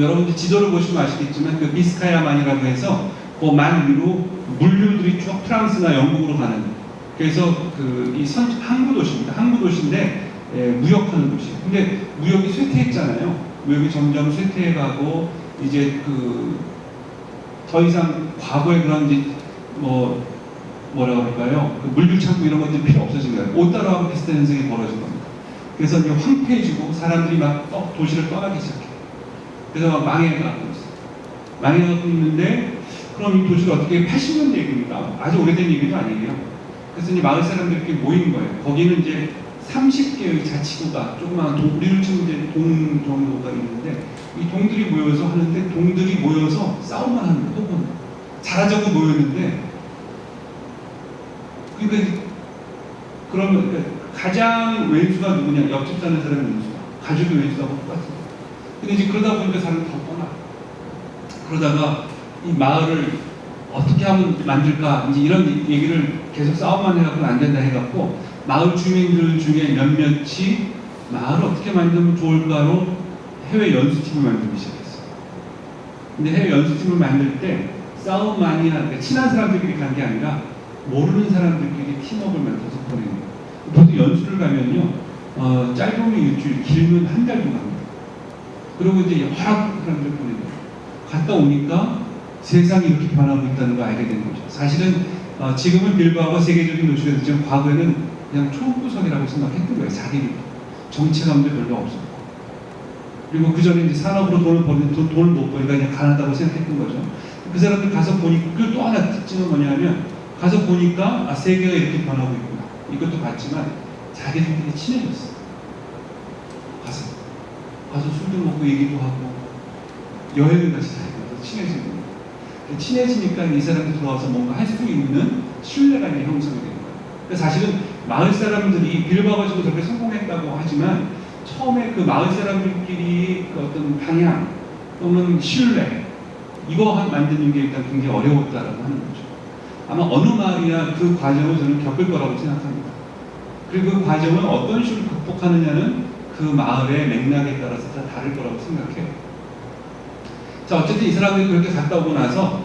여러분들 지도를 보시면 아시겠지만 그 비스카야만이라고 해서 그 만 위로 물류들이 쭉 프랑스나 영국으로 가는 그래서 이 항구 도시입니다. 항구 도시인데 무역하는 도시. 근데 무역이 쇠퇴했잖아요. 무역이 점점 쇠퇴해가고 이제 더 이상 과거의 그런 이제 뭐라 그럴까요? 그 물류 창고 이런 것들이 필요 없어진 거예요. 오타라하고 비슷한 현상이 벌어진 겁니다. 그래서 이제 황폐해지고 사람들이 막 도시를 떠나기 시작해. 그래서 막 망해가고 있어. 망해가고 있는데 그럼 이 도시를 어떻게 80년대 얘기입니다. 아주 오래된 얘기도 아니에요. 그래서 이제 마을 사람들끼리 모인 거예요. 거기는 이제 30개의 자치구가 조그마한 우리를 치면 이제 동 정도가 있는데 이 동들이 모여서 하는데 동들이 모여서 싸움만 하는 거예요. 혹은 잘하자고 모였는데 그러니까 그러면 가장 왼수가 누구냐? 옆집 사는 사람이 왼수다. 가족이 왼수하고 똑같은. 근데 이제 그러다 보니까 사람이 더 떠나. 그러다가 이 마을을 어떻게 하면 만들까? 이제 이런 얘기를 계속 싸움만 해갖고는 안 된다 해갖고 마을 주민들 중에 몇몇이 마을을 어떻게 만들면 좋을까로 해외 연수팀을 만들기 시작했어요. 근데 해외 연수팀을 만들 때 싸움 많이 하는, 그러니까 친한 사람들끼리 간 게 아니라 모르는 사람들끼리 팀워크를 만들어서 보내는 거예요. 보통 연수를 가면요, 짧으면 일주일, 길면 한 달도 갑니다. 그리고 이제 여러 사람들 보내는 거예요. 갔다 오니까 세상이 이렇게 변하고 있다는 걸 알게 된 거죠. 사실은 지금은 빌바오가 세계적인 도시가 됐지만 과거에는 그냥 초구석이라고 생각했던 거예요. 자기는 정체감도 별로 없었고, 그리고 그 전에 이제 산업으로 돈을 버는 돈을 못 버니까 그냥 가난하다고 생각했던 거죠. 그 사람들 가서 보니까 그리고 또 하나 특징은 뭐냐면 가서 보니까 세계가 이렇게 변하고 있구나. 이것도 봤지만 자기들끼리 친해졌어요. 가서 술도 먹고 얘기도 하고 여행을 같이 다니면서 친해지는 거예요. 친해지니까 이 사람들이 들어와서 뭔가 할 수 있는 신뢰가 이제 형성이 되는 거예요. 그러니까 사실은 마을 사람들이 빌바오 가지고 저렇게 성공했다고 하지만 처음에 그 마을 사람들끼리 그 어떤 방향 또는 신뢰 이거 만드는 게 일단 굉장히 어려웠다라고 하는 거죠. 아마 어느 마을이나 그 과정을 저는 겪을 거라고 생각합니다. 그리고 그 과정을 어떤 식으로 극복하느냐는 그 마을의 맥락에 따라서 다 다를 거라고 생각해요. 자, 어쨌든 이 사람들이 그렇게 갔다 오고 나서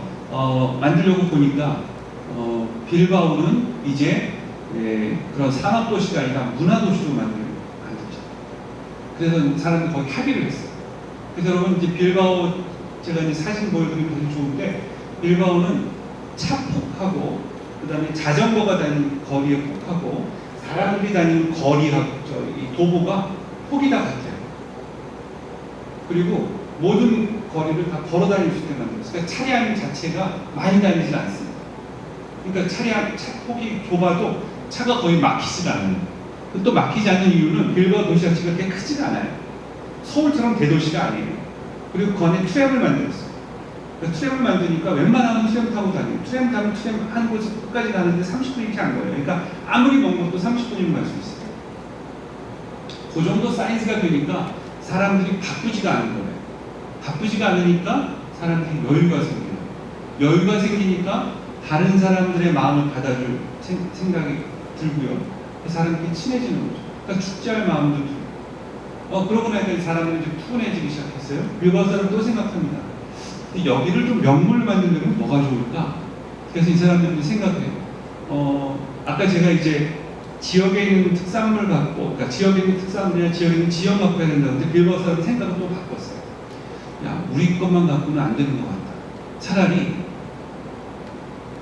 만들려고 보니까 빌바오는 이제 그런 산업도시가 아니라 문화도시로 만들죠. 그래서 사람들이 거의 합의를 했어요. 그래서 여러분 이제 빌바오 제가 이제 사진 보여드리면 되게 좋은데 빌바오는 차 폭하고 그 다음에 자전거가 다니는 거리에 폭하고 사람들이 다니는 거리하고 이 도보가 폭이 다 같아요. 그리고 모든 거리를 다 걸어 다닐 수 있게 만들었어요. 그러니까 차량 자체가 많이 다니지 않습니다. 그러니까 차 폭이 좁아도 차가 거의 막히지 않아요. 또 막히지 않는 이유는 빌바오 도시 자체가 그렇게 크지가 않아요. 서울처럼 대도시가 아니에요. 그리고 그 안에 트램을 만들었어요. 그러니까 트램을 만드니까 웬만하면 트램 타고 다녀요. 트램 타면 트램 한 곳 끝까지 가는데 30분이 안 걸려요. 그러니까 아무리 먼 것도 30분이면 갈 수 있어요. 그 정도 사이즈가 되니까 사람들이 바쁘지가 않은 거예요. 바쁘지가 않으니까 사람들이 여유가 생겨요. 여유가 생기니까 다른 사람들의 마음을 받아줄 생각이 들고요. 사람들이 친해지는 거죠. 그러니까 축제할 마음도 들고. 그러고 나니까 사람들이 좀 푸근해지기 시작했어요. 빌바오 사람은 또 생각합니다. 여기를 좀 명물로 만들려면 뭐가 좋을까? 그래서 이 사람들이 생각해요. 아까 제가 이제 지역에 있는 특산물 갖고, 그러니까 지역에 있는 특산물이나 지역에 있는 지역 갖고 해야 된다는데 빌바오 사람이 생각을 또 바꿨어요. 야, 우리 것만 갖고는 안 되는 것 같다. 차라리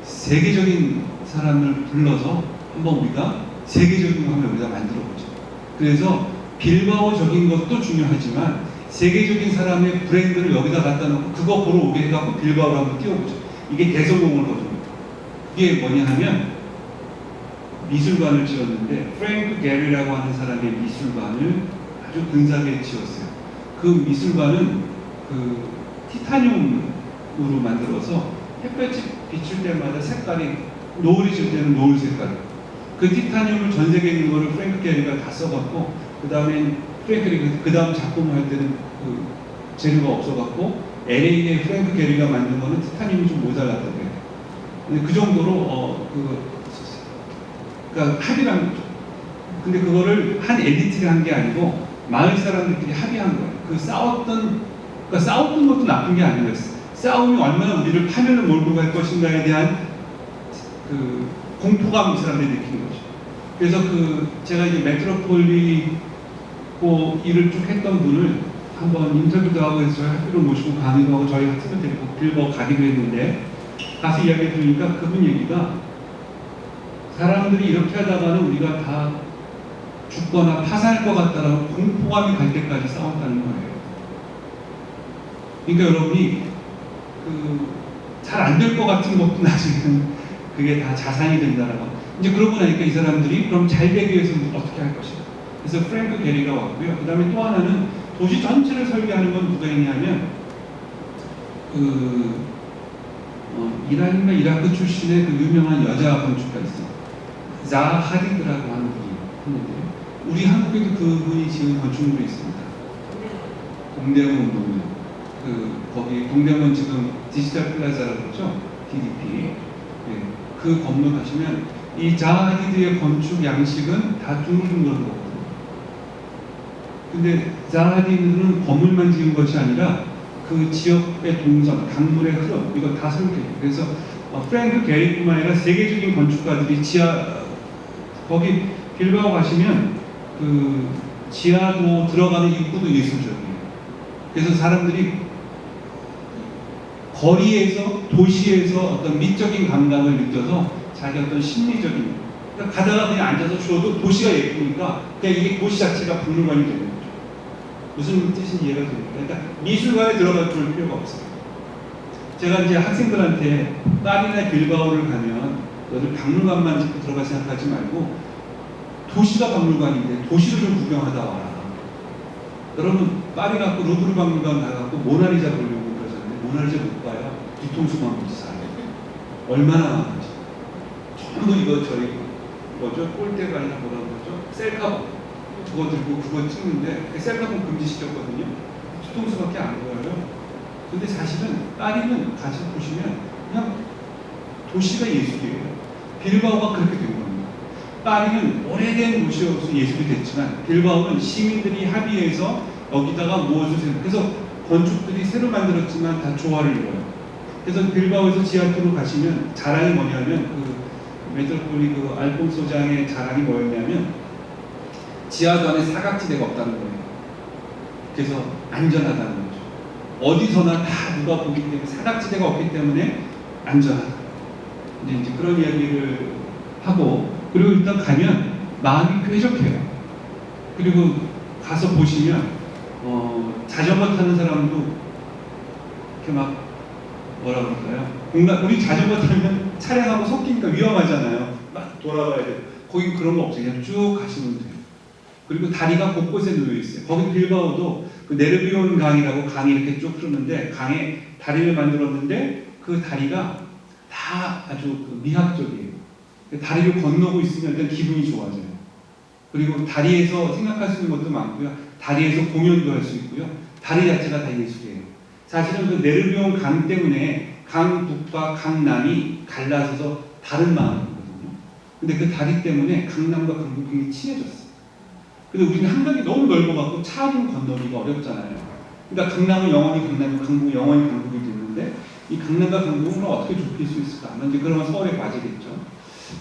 세계적인 사람을 불러서 한번 우리가 세계적인 거 한번 우리가 만들어보자. 그래서 빌바오적인 것도 중요하지만 세계적인 사람의 브랜드를 여기다 갖다 놓고 그거 보러 오게 해갖고 빌바오로 한번 띄워보자. 이게 대성공을 거둡니다. 그게 뭐냐 하면 미술관을 지었는데 프랭크 게리라고 하는 사람의 미술관을 아주 근사하게 지었어요. 그 미술관은 그 티타늄으로 만들어서 햇볕이 비출 때마다 색깔이 노을이 질 때는 노을 색깔. 그 티타늄을 전 세계에 있는 거를 프랭크 게리가 다 써갖고 그 다음에 프랭크 게리가 그 다음 작품을 할 때는 그 재료가 없어갖고 LA의 프랭크 게리가 만든 거는 티타늄이 좀 모자랐다고 해요. 근데 그 정도로 그거 썼어요. 그러니까 합의를 한 거죠. 근데 그거를 한 엘리트가 한 게 아니고 마을 사람들끼리 합의한 거예요. 그러니까 싸웠던 것도 나쁜 게 아니었어요. 싸움이 얼마나 우리를 파멸을 몰고 갈 것인가에 대한 그 공포감 사람들이 느낀 거죠. 그래서 제가 이제 메트로폴리고 일을 쭉 했던 분을 한번 인터뷰도 하고 해서 저희 학교를 모시고 강의도 하고 저희 학생을 데리고 빌바오 가기도 했는데 가서 이야기 들으니까 그분 얘기가 사람들이 이렇게 하다가는 우리가 다 죽거나 파산할 것 같다라고 공포감이 갈 때까지 싸웠다는 거예요. 그러니까 여러분이 잘 안 될 것 같은 것도 나중에는 그게 다 자산이 된다라고. 이제 그러고 나니까 이 사람들이 그럼 잘 되기 위해서 어떻게 할 것인가. 그래서 프랭크 게리가 왔고요. 그 다음에 또 하나는 도시 전체를 설계하는 건 누가 했냐면 이란인가 이라크 출신의 그 유명한 여자 건축가 있어요. 자하 하디드라고 하는 분이 했는데 우리 한국에도 그분이 지은 건축물이 있습니다. 동대문 운동장. 거기 동대문 지금 디지털 플라자라고 그러죠. DDP. 네. 그 건물 가시면 이 자하 하디드의 건축 양식은 다 둥글둥글한 거거든요. 근데 자하 하디드는 건물만 지은 것이 아니라 그 지역의 동선, 강물의 흐름 이거 다 설계해요. 그래서 프랭크 게리뿐만 아니라 세계적인 건축가들이 거기 빌바오 가시면 그 지하도 들어가는 입구도 예술적이에요. 그래서 사람들이 거리에서 도시에서 어떤 미적인 감각을 느껴서 자기 어떤 심리적인 그러니까 가다가 그냥 앉아서 쉬어도 도시가 예쁘니까 그냥 이게 도시 자체가 박물관이 되는 거죠. 무슨 뜻인지 이해가 됩니까? 그러니까 미술관에 들어갈 필요가 없어요. 제가 이제 학생들한테 파리나 빌바오를 가면 너들 박물관만 짓고 들어갈 생각하지 말고 도시가 박물관인데 도시를 좀 구경하다 와라. 여러분 파리 가고 루브르 박물관 가갖고 모나리자 보려고 그러잖아요. 모나리자 못 봐요. 뒤통수만 보지 사요. 얼마나 많은지. 전부 이거 저희 뭐죠? 꼴대가 아니라 뭐라고 그러죠? 셀카 그거 들고 그거 찍는데 셀카는 금지시켰거든요. 뒤통수밖에 안 보여요. 근데 사실은 파리는 가서 보시면 그냥 도시가 예술이에요. 빌바오가 그렇게 된 겁니다. 파리는 오래된 도시여서 예술이 됐지만 빌바오는 시민들이 합의해서 여기다가 무엇을 그래서 건축들이 새로 만들었지만 다 조화를 이뤄요. 그래서 빌바오에서 지하철로 가시면 자랑이 뭐냐면 메트로폴리 알폰소장의 자랑이 뭐였냐면 지하도 안에 사각지대가 없다는 거예요. 그래서 안전하다는 거죠. 어디서나 다 누가 보기 때문에 사각지대가 없기 때문에 안전하다. 이제 그런 이야기를 하고 그리고 일단 가면 마음이 쾌적해요. 그리고 가서 보시면 자전거 타는 사람도 이렇게 막 뭐라 그럴까요? 우리 자전거 타면 차량하고 섞이니까 위험하잖아요. 막 돌아가야 돼요. 거기 그런 거 없어요. 그냥 쭉 가시면 돼요. 그리고 다리가 곳곳에 놓여 있어요. 거기 빌바오도 그 네르비온 강이라고 강이 이렇게 쭉 흐르는데 강에 다리를 만들었는데 그 다리가 다 아주 미학적이에요. 다리를 건너고 있으면 일단 기분이 좋아져요. 그리고 다리에서 생각할 수 있는 것도 많고요. 다리에서 공연도 할 수 있고요. 다리 자체가 다 예술이에요. 사실은 그 네르비온 강 때문에 강북과 강남이 갈라서서 다른 마을이거든요. 근데 그 다리 때문에 강남과 강북이 친해졌어요. 근데 우리는 한강이 너무 넓어갖고 차로 건너기가 어렵잖아요. 그러니까 강남은 영원히 강남이고 강북은 영원히 강북이 됐는데 이 강남과 강북은 어떻게 좁힐 수 있을까? 이제 그러면 서울에 빠지겠죠.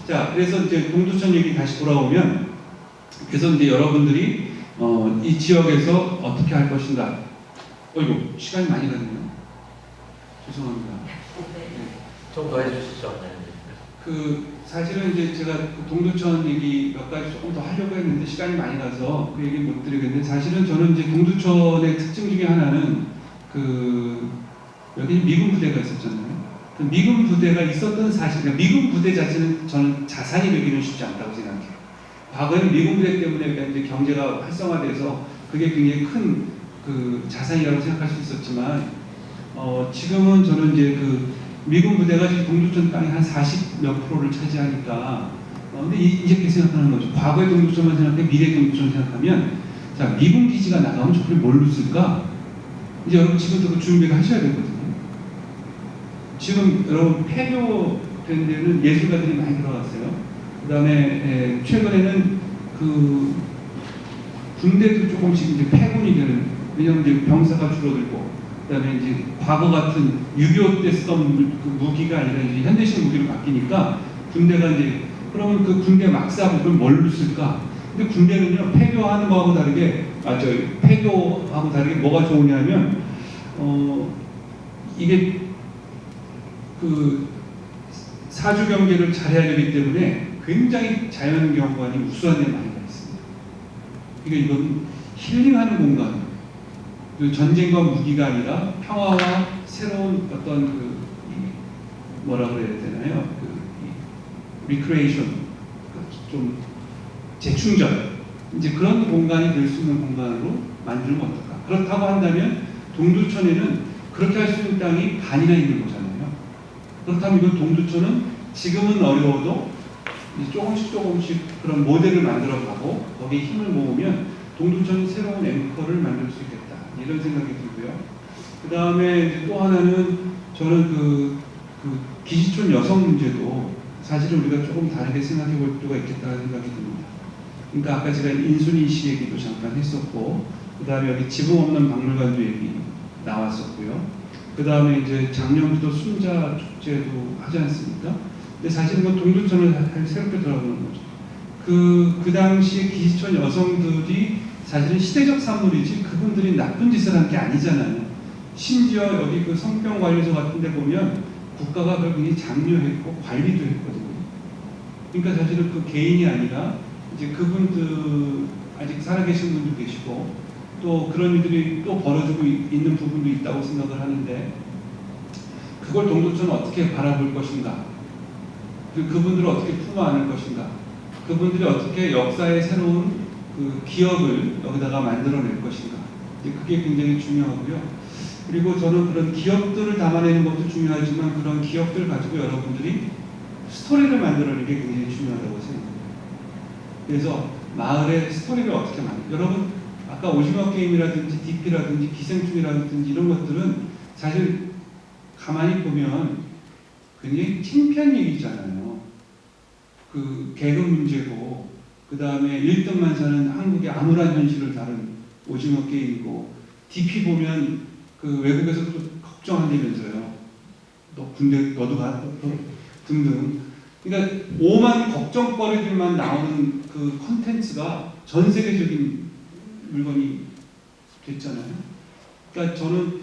자, 그래서 이제 동두천 얘기 다시 돌아오면 그래서 이제 여러분들이 이 지역에서 어떻게 할 것인가. 어이구 시간이 많이 갔네요. 죄송합니다. 좀 더 해주시죠. 사실은 이제 제가 동두천 얘기 몇 가지 조금 더 하려고 했는데 시간이 많이 가서 그 얘기 못 드리겠는데 사실은 저는 이제 동두천의 특징 중에 하나는 여기 미군 부대가 있었잖아요. 그 미군 부대가 있었던 사실, 그러니까 미군 부대 자체는 저는 자산이 되기는 쉽지 않다고 생각해요. 과거에는 미군 부대 때문에 이제 경제가 활성화돼서 그게 굉장히 큰 자산이라고 생각할 수 있었지만 지금은 저는 이제 미군 부대가 지금 동두천 땅의 한 40몇 프로를 차지하니까 근데 이렇게 생각하는 거죠. 과거의 동두천만 생각해 미래 동두천 생각하면 자 미군 기지가 나가면 저걸 뭘로 쓸까? 이제 여러분 지금부터 준비를 하셔야 되거든요. 지금 여러분 폐교된 데는 예술가들이 많이 들어갔어요. 그 다음에 최근에는 군대도 조금씩 이제 폐군이 되는, 왜냐하면 이제 병사가 줄어들고, 그 다음에 이제 과거 같은 6.25 때 쓰던 무기가 아니라 이제 현대식 무기로 바뀌니까 군대가 이제, 그러면 그 군대 막사복을 뭘로 쓸까? 근데 군대는요, 폐교하는 거하고 다르게, 폐교하고 다르게 뭐가 좋으냐면, 이게 사주 경계를 잘해야 되기 때문에 굉장히 자연경관이 우수한 데 많이 가 있습니다. 그러니까 이건 힐링하는 공간. 그 전쟁과 무기가 아니라 평화와 새로운 어떤 뭐라 그래야 되나요? 리크레이션, 좀 재충전. 이제 그런 공간이 될 수 있는 공간으로 만들면 어떨까? 그렇다고 한다면 동두천에는 그렇게 할 수 있는 땅이 반이나 있는 거잖아요. 그렇다면 이건 동두천은 지금은 어려워도 이제 조금씩 그런 모델을 만들어가고 거기에 힘을 모으면 동두천은 새로운 앵커를 만들 수 있겠다. 이런 생각이 들고요. 그 다음에 또 하나는 저는 그 기지촌 여성 문제도 사실은 우리가 조금 다르게 생각해 볼 필요가 있겠다는 생각이 듭니다. 그러니까 아까 제가 인순이 씨 얘기도 잠깐 했었고, 그 다음에 여기 지붕 없는 박물관도 얘기 나왔었고요. 그 다음에 이제 작년부터 순자 축제도 하지 않습니까? 근데 사실은 뭐 동두천을 새롭게 돌아보는 거죠. 그 당시에 기지촌 여성들이 사실은 시대적 산물이지 그분들이 나쁜 짓을 한 게 아니잖아요. 심지어 여기 그 성병관리소 같은 데 보면 국가가 그걸 굉장히 장려했고 관리도 했거든요. 그러니까 사실은 그 개인이 아니라 이제 그분들 아직 살아계신 분도 계시고 또 그런 일들이 또 벌어지고 있는 부분도 있다고 생각을 하는데 그걸 동두천은 어떻게 바라볼 것인가, 그분들을 어떻게 품어 안을 것인가, 그분들이 어떻게 역사의 새로운 그 기억을 여기다가 만들어낼 것인가, 이제 그게 굉장히 중요하고요. 그리고 저는 그런 기억들을 담아내는 것도 중요하지만 그런 기억들 가지고 여러분들이 스토리를 만들어내는 게 굉장히 중요하다고 생각합니다. 그래서 마을의 스토리를 어떻게 여러분 아까 오징어 게임이라든지 DP라든지 기생충이라든지 이런 것들은 사실 가만히 보면 굉장히 창피한 얘기잖아요. 그 개그 문제고 그 다음에 1등만 사는 한국의 암울한 현실을 다룬 오징어 게임이고 DP 보면 그 외국에서 또 걱정한다면서요. 너 군대 너도 가? 등등. 그러니까 오만 걱정거리들만 나오는 그 콘텐츠가 전 세계적인 물건이 됐잖아요. 그러니까 저는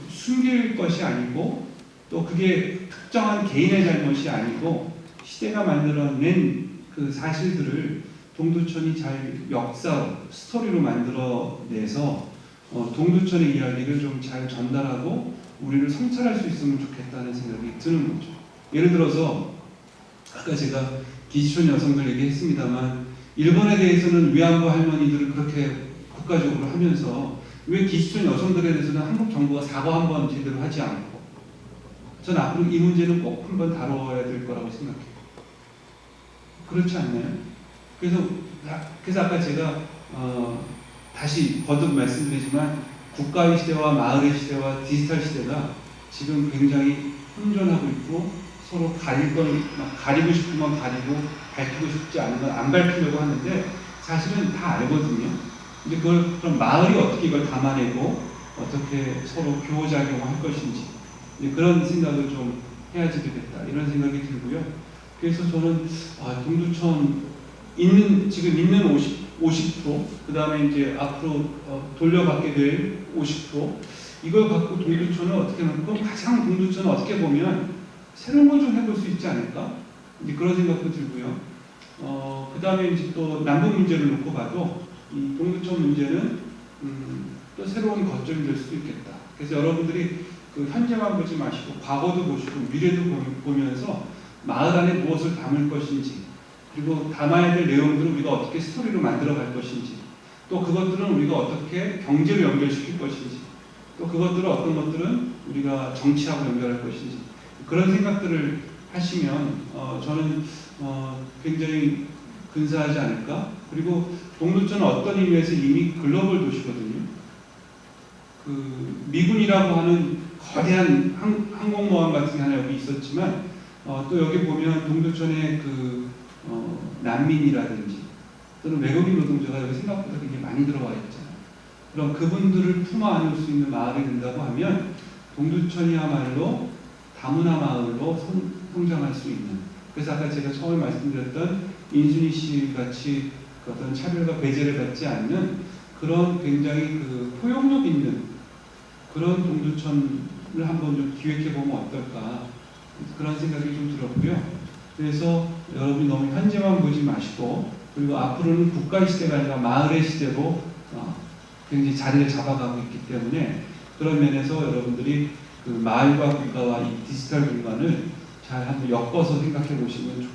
숨길 것이 아니고 또 그게 특정한 개인의 잘못이 아니고 시대가 만들어낸 그 사실들을 동두천이 잘 역사로 스토리로 만들어내서 동두천의 이야기를 좀 잘 전달하고 우리를 성찰할 수 있으면 좋겠다는 생각이 드는 거죠. 예를 들어서 아까 제가 기지촌 여성들 얘기했습니다만 일본에 대해서는 위안부 할머니들을 그렇게 국가적으로 하면서 왜 기지촌 여성들에 대해서는 한국 정부가 사과 한번 제대로 하지 않고, 저는 앞으로 이 문제는 꼭 한번 다뤄야 될 거라고 생각해요. 그렇지 않나요? 그래서 아까 제가 다시 거듭 말씀드리지만 국가의 시대와 마을의 시대와 디지털 시대가 지금 굉장히 혼존하고 있고 서로 가리고 싶으면 가리고 밝히고 싶지 않으면 안 밝히려고 하는데 사실은 다 알거든요. 근데 그럼 마을이 어떻게 이걸 담아내고 어떻게 서로 교호작용할 것인지 그런 생각을 좀 해야지 되겠다 이런 생각이 들고요. 그래서 저는 동두천 지금 있는 50%, 그 다음에 이제 앞으로 돌려받게 될 50%, 이걸 갖고 동두천을 어떻게 하면, 그럼 가장 동두천을 어떻게 보면 새로운 걸 좀 해볼 수 있지 않을까? 이제 그런 생각도 들고요. 그 다음에 이제 또 남북 문제를 놓고 봐도 이 동두천 문제는 또 새로운 거점이 될 수도 있겠다. 그래서 여러분들이 그 현재만 보지 마시고 과거도 보시고 미래도 보면서 마을 안에 무엇을 담을 것인지, 그리고 담아야 될 내용들을 우리가 어떻게 스토리로 만들어 갈 것인지, 또 그것들은 우리가 어떻게 경제로 연결시킬 것인지, 또 그것들은 어떤 것들은 우리가 정치하고 연결할 것인지, 그런 생각들을 하시면 저는 굉장히 근사하지 않을까. 그리고 동두천은 어떤 의미에서 이미 글로벌 도시거든요. 그 미군이라고 하는 거대한 항공모함 같은 게 하나 여기 있었지만 또 여기 보면 동두천에 난민이라든지 또는 외국인 노동자가 여기 생각보다 굉장히 많이 들어와 있잖아요. 그럼 그분들을 품어 안을 수 있는 마을이 된다고 하면 동두천이야말로 다문화 마을로 성장할 수 있는, 그래서 아까 제가 처음에 말씀드렸던 인순이 씨 같이 어떤 차별과 배제를 받지 않는 그런 굉장히 포용력 있는 그런 동두천을 한번 좀 기획해 보면 어떨까, 그런 생각이 좀 들었고요. 그래서 여러분이 너무 현재만 보지 마시고, 그리고 앞으로는 국가의 시대가 아니라 마을의 시대로 굉장히 자리를 잡아가고 있기 때문에, 그런 면에서 여러분들이 그 마을과 국가와 이 디지털 공간을 잘 한번 엮어서 생각해 보시면 좋겠다,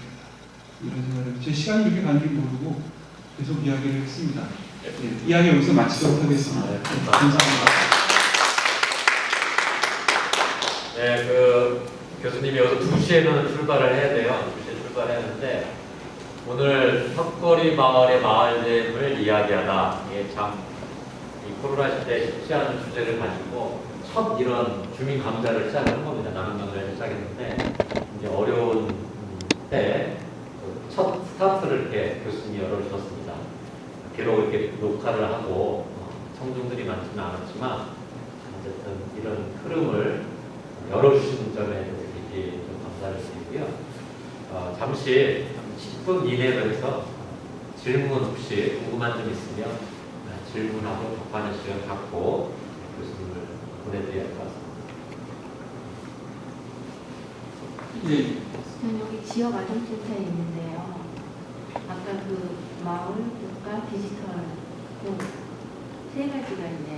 이런 생각을. 제 시간이 이렇게 간 줄 모르고 계속 이야기를 했습니다. 예, 이야기 여기서 마치도록 하겠습니다. 네, 감사합니다. 네, 그 교수님이 여기서 2시에는 출발을 해야 돼요. 2시에 출발해야 하는데, 오늘 턱걸이 마을의 마을됨을 이야기하다. 이게 참, 이 코로나 시대에 쉽지 않은 주제를 가지고 첫 이런 주민 강좌를 시작한 겁니다. 나눔 강좌를 시작했는데, 이제 어려운 때 첫 스타트를 이렇게 교수님이 열어주셨습니다. 비록 이렇게 녹화를 하고 청중들이 많지는 않았지만, 어쨌든 이런 흐름을 열어주신 점에 특히 좀 감사를 드리고요. 잠시 10분 이내에서 질문 혹시 궁금한 점 있으면 질문하고 답하는 시간 갖고 교수님을 보내드려야 할 것 같습니다. 예. 저는 여기 지역 아동센터에 있는데요. 아까 그 마을, 국가, 디지털 세 가지가 이제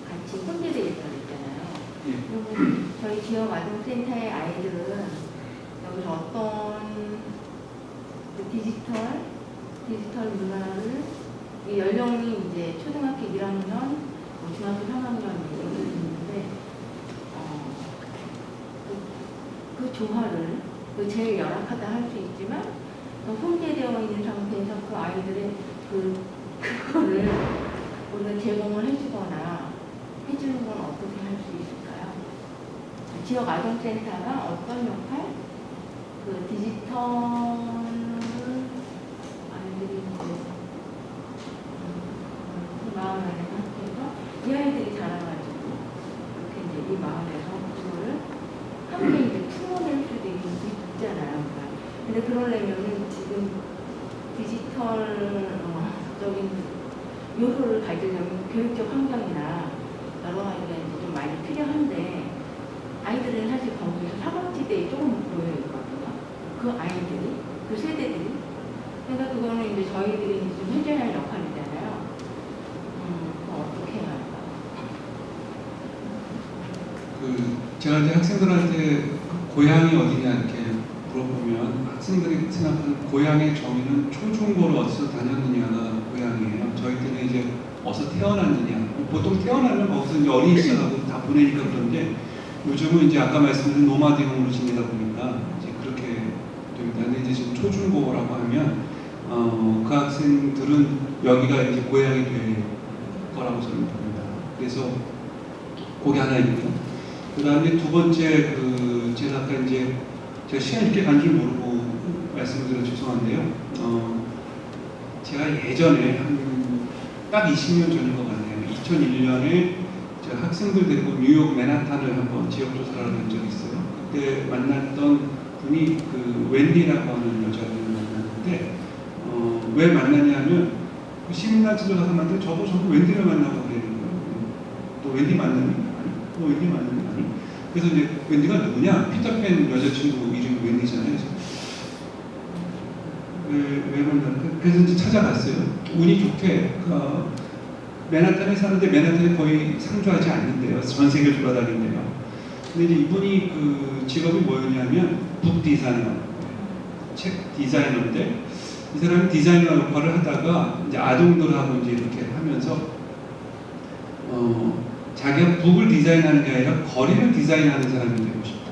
같이 혼재되어 있잖아요. 예. 그러면 저희 지역 아동센터의 아이들은 여기서 어떤 그 디지털 문화를, 이 연령이 이제 초등학교 1학년, 중학교 3학년 이렇게 있는데, 그 조화를 제일 열악하다 할 수 있지만 혼재되어 있는 상태에서 그 아이들의 그거를 우리가 제공을 해주거나 해주는 건 어떻게 할 수 있을까요? 지역 아동센터가 어떤 역할? 그 디지털 아이들이 그 마을 안에서 학교에서 이 아이들이 자라가지고 이렇게 이제 이 마을에서 그거를 함께 이제 품어낼 수도 있잖아요. 근데 그러려면은 지금 디지털적인 요소를 가지려면 교육적 환경이나 여러 가지가 이제 좀 많이 필요한데, 아이들은 사실 거기서 사각지대에 조금 놓여 있거든요. 그 아이들이, 그 세대들이. 그러니까 그거는 이제 저희들이 이제 좀 해줘야 할 역할이잖아요. 그거 어떻게 해야 할까요? 제가 이제 학생들한테 고향이 어디냐 이렇게 물어보면, 학생들이 생각하는 고향의 정의는 초중고를 어디서 다녔느냐가 고향이에요. 저희 때는 이제 어디서 태어났느냐, 보통 태어나면 거기서 이제 어린 시절하고 다 보내니까 그런데, 요즘은 이제 아까 말씀드린 노마드형으로 지내다 보니까 이제 그렇게 됩니다. 근데 이제 지금 초중고라고 하면 그 학생들은 여기가 이제 고향이 될 거라고 저는 봅니다. 그래서 그게 하나 있고요. 그 다음에 두 번째, 제가 아까 이제 제가 시간이 이렇게 간 줄 모르고 말씀을 드려 죄송한데요. 제가 예전에 딱 20년 전인 것 같네요. 2001년에 제가 학생들 데리고 뉴욕 맨하탄을 한번 지역조사를 한 적이 있어요. 그때 만났던 분이 그 웬디라고 하는 여자를 만났는데, 왜 만났냐면 시민단체로 가서 만났는데 저도 웬디를 만나고 그러는 거예요. 또 웬디 만나니? 너 웬디 만나니? 아니. 그래서 이제 웬디가 누구냐? 피터팬 여자친구 이름이 웬디잖아요. 왜 만났나? 그래서 이제 찾아갔어요. 운이 좋게 맨하탄에 사는데 맨하탄에 거의 상주하지 않는데요. 전 세계를 돌아다닌대요. 근데 이제 이분이 그 직업이 뭐였냐면 북 디자이너, 책 디자이너인데, 이 사람이 디자이너 역할을 하다가 이제 아동들하고 이제 이렇게 하면서 자기가 북을 디자인하는 게 아니라 거리를 디자인하는 사람이 되고 싶다.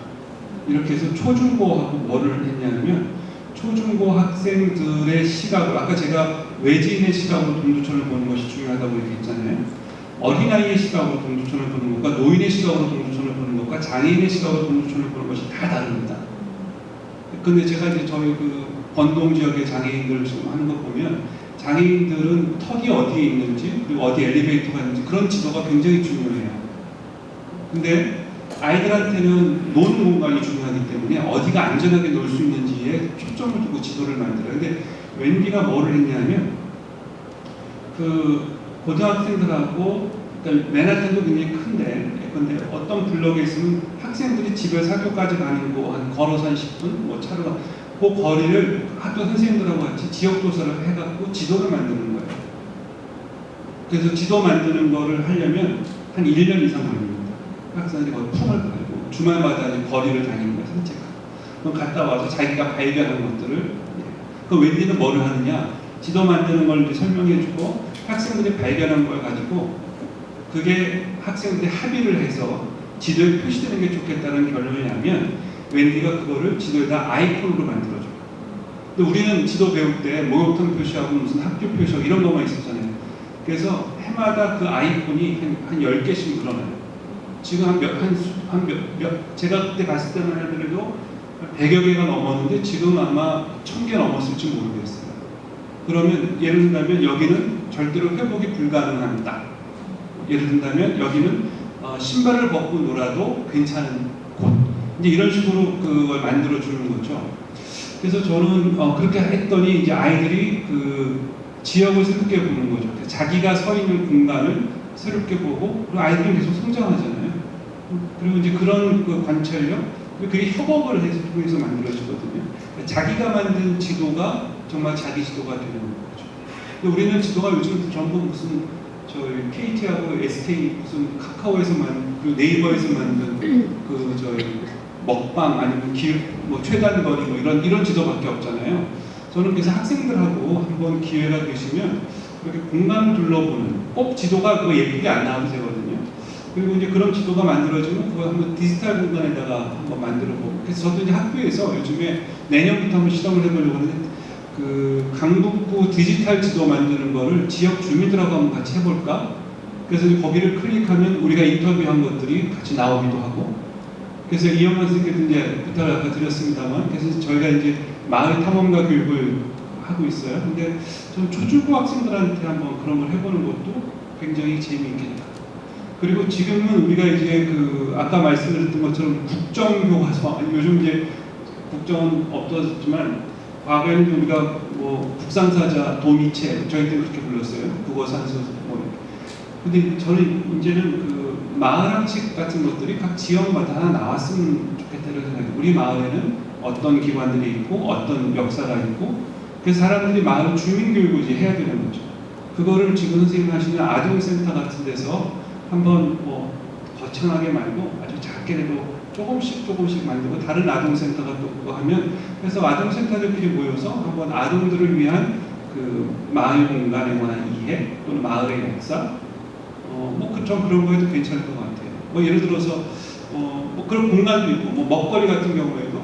이렇게 해서 초중고하고 뭐를 했냐면, 초중고 학생들의 시각을, 아까 제가 외지인의 시각으로 동두천을 보는 것이 중요하다고 얘기했잖아요. 어린아이의 시각으로 동두천을 보는 것과 노인의 시각으로 동두천을 보는 것과 장애인의 시각으로 동두천을 보는 것이 다 다릅니다. 근데 제가 이제 저희 그 번동 지역의 장애인들 지금 하는 거 보면, 장애인들은 턱이 어디에 있는지, 그리고 어디 엘리베이터가 있는지 그런 지도가 굉장히 중요해요. 근데 아이들한테는 노는 공간이 중요하기 때문에 어디가 안전하게 놀 수 있는지에 초점을 두고 지도를 만들어요. 근데 웬디가 뭐를 했냐면, 그 고등학생들하고, 그러니까 맨하탄도 굉장히 큰데, 근데 어떤 블록에 있으면 학생들이 집에 학교까지 가는 거 한 걸어서 한 10분, 뭐 차로 그 거리를 학교 선생님들하고 같이 지역도서를 해갖고 지도를 만드는 거예요. 그래서 지도 만드는 거를 하려면 한 1년 이상 걸립니다. 학생들이 거의 품을 깔고 주말마다 이제 거리를 다니는 거예요. 산책하고. 그럼 갔다 와서 자기가 발견한 것들을 그 웬디는 뭐를 하느냐, 지도 만드는 걸 이제 설명해주고 학생들이 발견한 걸 가지고 그게 학생들이 합의를 해서 지도에 표시되는 게 좋겠다는 결론이 나면 웬디가 그거를 지도에다 아이콘으로 만들어줘요. 근데 우리는 지도 배울 때 목욕탕 표시하고 무슨 학교 표시하고 이런 것만 있었잖아요. 그래서 해마다 그 아이콘이 한 10개씩 늘어나요. 지금 제가 그때 갔을 때만 하더라도 100여 개가 넘었는데 지금 아마 1000개 넘었을지 모르겠어요. 그러면 예를 든다면 여기는 절대로 회복이 불가능합니다. 예를 든다면 여기는 신발을 벗고 놀아도 괜찮은 곳. 이제 이런 식으로 그걸 만들어 주는 거죠. 그래서 저는 그렇게 했더니 이제 아이들이 그 지역을 새롭게 보는 거죠. 자기가 서 있는 공간을 새롭게 보고, 그리고 아이들은 계속 성장하잖아요. 그리고 이제 그런 그 관찰력, 그게 협업을 통해서 만들어지거든요. 자기가 만든 지도가 정말 자기 지도가 되는 거죠. 근데 우리는 지도가 요즘 전부 무슨 저희 KT하고 SK 무슨 카카오에서 그리고 네이버에서 만든 그 저희 먹방 아니면 뭐 최단거리 뭐 이런 지도밖에 없잖아요. 저는 그래서 학생들하고 한번 기회가 되시면 이렇게 공간을 둘러보는, 꼭 지도가 그거 예쁘게 안 나와도 되거든요. 그리고 이제 그런 지도가 만들어지면 그걸 한번 디지털 공간에다가 한번 만들어보고. 그래서 저도 이제 학교에서 요즘에 내년부터 한번 실험을 해보려고 하는데 그 강북구 디지털 지도 만드는 거를 지역 주민들하고 한번 같이 해볼까? 그래서 이제 거기를 클릭하면 우리가 인터뷰한 것들이 같이 나오기도 하고. 그래서 이영만 선생님께도 이제 부탁을 아까 드렸습니다만, 그래서 저희가 이제 마을 탐험가 교육을 하고 있어요. 근데 좀 초중고 학생들한테 한번 그런 걸 해보는 것도 굉장히 재미있겠다. 그리고 지금은 우리가 이제 그 아까 말씀드렸던 것처럼 국정교과서, 요즘 이제 국정은 없어졌지만 과거에는 우리가 뭐 국상사자, 도미체, 저희 때 그렇게 불렀어요. 국어산수 뭐. 근데 저는 이제는 그 마을학식 같은 것들이 각 지역마다 하나 나왔으면 좋겠다는 생각이에요. 우리 마을에는 어떤 기관들이 있고 어떤 역사가 있고, 그래서 사람들이 마을 주민교육을 이제 해야 되는 거죠. 그거를 지금 선생님 하시는 아동센터 같은 데서 한번 뭐 거창하게 말고 아주 작게라도 조금씩 만들고, 다른 아동센터가 또 그거 하면, 그래서 아동센터들끼리 모여서 한번 아동들을 위한 그 마을 공간에 관한 이해 또는 마을의 역사, 좀 그런 거에도 괜찮을 것 같아요. 뭐 예를 들어서 뭐 그런 공간도 있고, 뭐 먹거리 같은 경우에도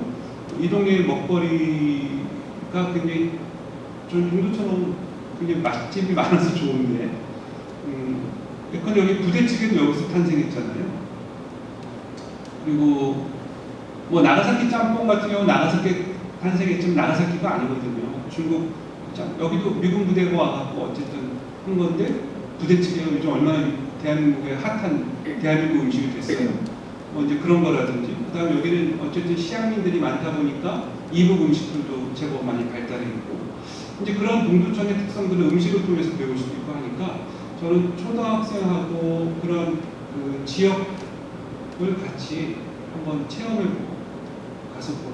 이 동네 먹거리가 굉장히 좀 인도처럼 굉장히 맛집이 많아서 좋은데, 근데 여기 부대찌개도 여기서 탄생했잖아요. 그리고 뭐 나가사키 짬뽕 같은 경우 나가사키 탄생했지만 나가사키가 아니거든요. 중국 여기도 미군 부대가 와갖고 어쨌든 한 건데, 부대찌개가 요즘 얼마나 대한민국의 핫한 대한민국 음식이 됐어요. 뭐 이제 그런 거라든지, 그다음에 여기는 어쨌든 시향민들이 많다 보니까 이북 음식들도 제법 많이 발달해 있고, 이제 그런 동두천의 특성들을 음식을 통해서 배울 수도 있고 하니까, 저는 초등학생하고 그런 그 지역을 같이 한번 체험해보고 가서 보고,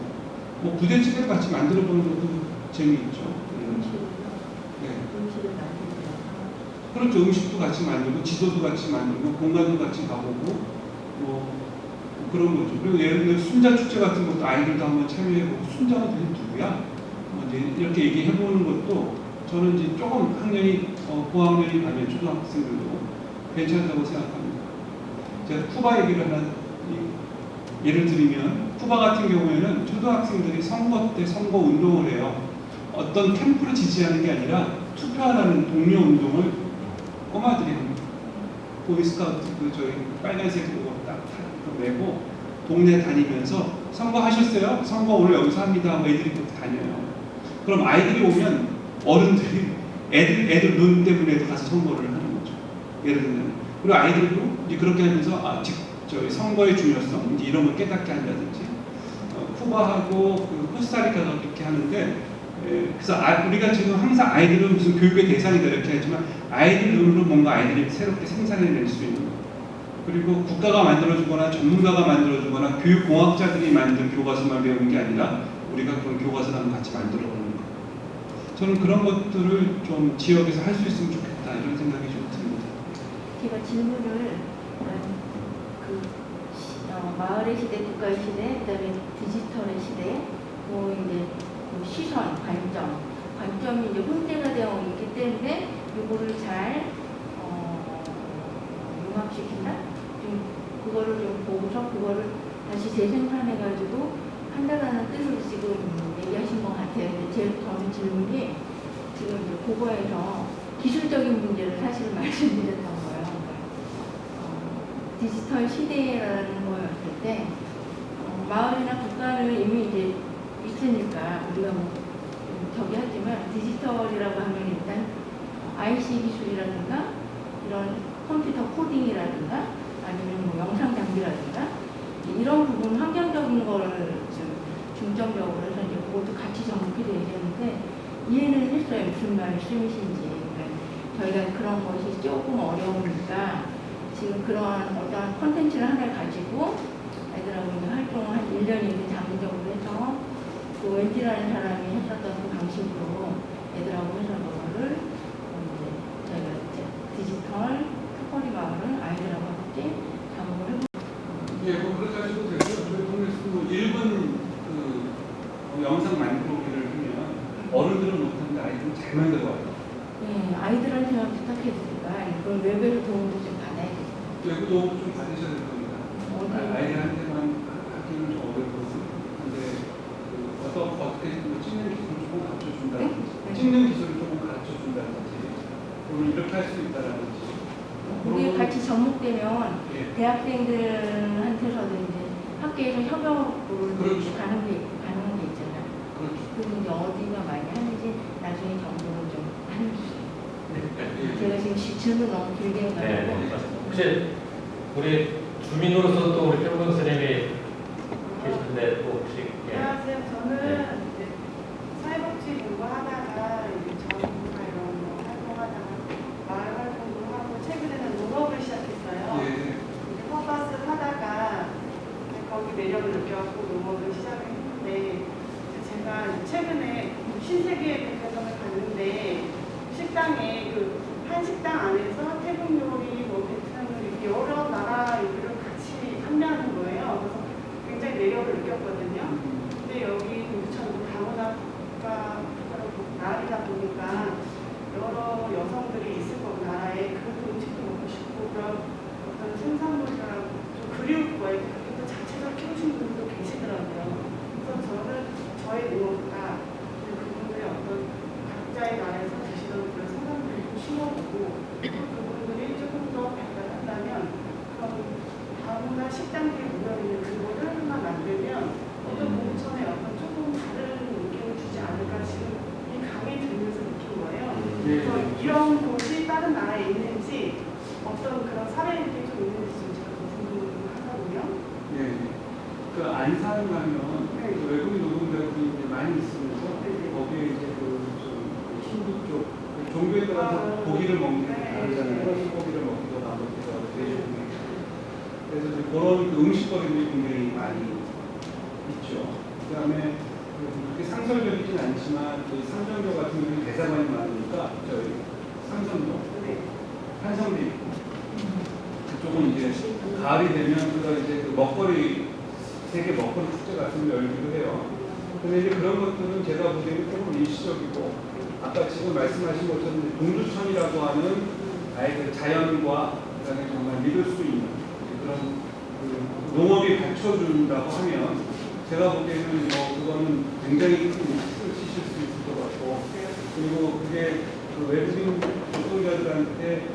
뭐 부대찌개를 같이 만들어보는 것도 재미있죠. 네. 그렇죠. 음식도 같이 만들고, 지도도 같이 만들고, 공간도 같이 가보고, 뭐 그런 거죠. 그리고 예를 들어 순자 축제 같은 것도 아이들도 한번 참여해보고, 순자가 도대체 누구야? 뭐 이제 이렇게 얘기해보는 것도 저는 이제 조금 학년이 고학년이 가면 초등학생들도 괜찮다고 생각합니다. 제가 쿠바 얘기를 하나 예를 들면, 쿠바 같은 경우에는 초등학생들이 선거 때 선거 운동을 해요. 어떤 캠프를 지지하는 게 아니라 투표하라는 동료 운동을 꼬마들이 합니다. 보이스카우트 저희 빨간색 그거 딱 메고 동네 다니면서 선거하셨어요? 선거 오늘 여기서 합니다. 뭐 애들이 그렇게 다녀요. 그럼 아이들이 오면 어른들이 애들 눈 때문에도 가서 선거를 하는 거죠. 예를 들면. 그리고 아이들도 이제 그렇게 하면서 저희 선거의 중요성 이제 이런 걸 깨닫게 한다든지, 쿠바하고 그 코스타리카가 그렇게 하는데, 그래서 우리가 지금 항상 아이들은 무슨 교육의 대상이다 이렇게 하지만, 아이들 눈으로 뭔가 아이들이 새롭게 생산해낼 수 있는 거, 그리고 국가가 만들어주거나 전문가가 만들어주거나 교육공학자들이 만든 교과서만 배우는 게 아니라 우리가 그런 교과서를 한번 같이 만들어 보는 거. 저는 그런 것들을 좀 지역에서 할 수 있으면 좋겠다 이런 생각이 좀 듭니다. 제가 질문을 마을의 시대, 국가의 시대, 그다음에 디지털의 시대, 이제 시선, 관점이 이제 혼재가 되어 있기 때문에 이거를 잘 융합시킨다. 좀 그거를 좀 보고서 그거를 다시 재생산해가지고 한다라는 뜻으로 지금 얘기하신 것 같아요. 저는 질문이 지금 이제 그거에서 기술적인 문제를 사실 말씀드렸던 거예요. 디지털 시대라는 거였을 때 마을이나 국가는 이미 이제 있으니까 우리가 저기 하지만 디지털이라고 하면 일단 IC 기술이라든가 이런 컴퓨터 코딩이라든가 아니면 영상 장비라든가 이런 부분 환경적인 거를 좀 중점적으로 해서 이제 그것도 같이 접목이 돼야 되는데 이해는 했어요. 무슨 말씀이신지. 저희가 그런 것이 조금 어려우니까 지금 그런 어떤 콘텐츠를 하나를 가지고 애들하고 이제 활동을 한 1년 이렇게 장기적으로 해서 그 웬지라는 사람이 했었던 그 방식으로 애들하고 해서 그거를 이제 저희가 이제 디지털 턱걸이 마을을 아이들하고 함께 작업을 해보고 예, 그렇게 하셔도 되고요. 저희 동네에서 1분 영상 만들기를 하면 어른들은 못하는데 아이들은 잘 만들어와요. 네, 아이들한테만 부탁해드릴까 이걸 외부에서 도움도 좀 받아야겠어요. 네, 그 도움 좀 받으셔야 될 겁니다. 아이들한테만 하기는 좀 어렵고 근데 어떻게 찍는 기술을 조금 가르쳐준다든지 네? 찍는 기술을 조금 가르쳐준다든지 오늘 이렇게 할 수 있다라든지 우리 같이 접목되면 예. 대학생들한테서도 이제 학교에서 협업으로 그렇죠. 가는 게 있잖아요. 그렇죠. 그리고 이제 어디가 많이 하는지 나중에 정보를 좀 알려주세요. 예. 제가 지금 질문 너무 길게 네, 해가지고 맞습니다. 혹시 우리 주민으로서 또 우리 평균 스님이 계시는데 또 혹시 안녕하세요. 저는 이제 사회복지 공부하다가 이제 전문가 이런 거 활동하다가 마을 활동도 하고 최근에는 농업을 시작했어요. 예. 이제 텃밭을 하다가 거기 매력을 느껴갖고 농업을 시작을 했는데 제가 최근에 신세계 백화점을 갔는데 식당에 그 한식당 안에서 태국 요리, 베트남 요리 여러 나라 요리를 같이 판매하는 거예요. 그래서 굉장히 매력을 느꼈거든요. 근데 여기 동두천도 다문화 마을이다 보니까 여러 여성들이 있을 거고 나라에 그 음식도 먹고 싶고 그런 어떤 생산물이랑 좀 그리울 거예요. 그것도 자체적으로 키우시는 분들도 계시더라고요. 그래서 저는 저의 농업과 그분들의 어떤 각자의 나라에서 드시던 그런 생산물을 좀 심어보고 그분들이 조금 더 발달한다면 그런 다문화 식당들이 모여있는 그거를 하나 만들면 어떤 공천에 어떤 조금 다른 느낌을 주지 않을까 지금 이 강의 들으면서 느낀 거예요. 그래서 이런 곳이 다른 나라에 있는지 어떤 그런 사례들이 좀 있는지 좀 제가 궁금하거든요. 예. 그 안산 가면 네. 그 외국인 노동자들이 이제 많이 있으면서 네. 거기에 이제 힌두 쪽 종교에 따라서 고기를 먹는 게 다르잖아요. 소고기를 먹기도 하고 돼지고기. 그래서 이제 그런 그 음식거리들이 굉장히 많이 있죠. 그다음에 그렇게 상설적이진 않지만 그 삼성교 같은 경우는 대사관이 많으니까 저희 삼성도 한성도 있고 그쪽은 이제 가을이 되면 그거 이제 그 먹거리 세계 먹거리 축제 같은 거 열기도 해요. 근데 이제 그런 것들은 제가 보기에는 조금 일시적이고 아까 지금 말씀하신 것처럼 동두천이라고 하는 아예 그 자연과 그다음에 정말 믿을 수 있는 그런 그 농업이 받쳐준다고 하면 제가 보기에는 그거는 굉장히 큰 힘을 치실 수 있을 것 같고 그리고 그게 그 외국인 노동자들한테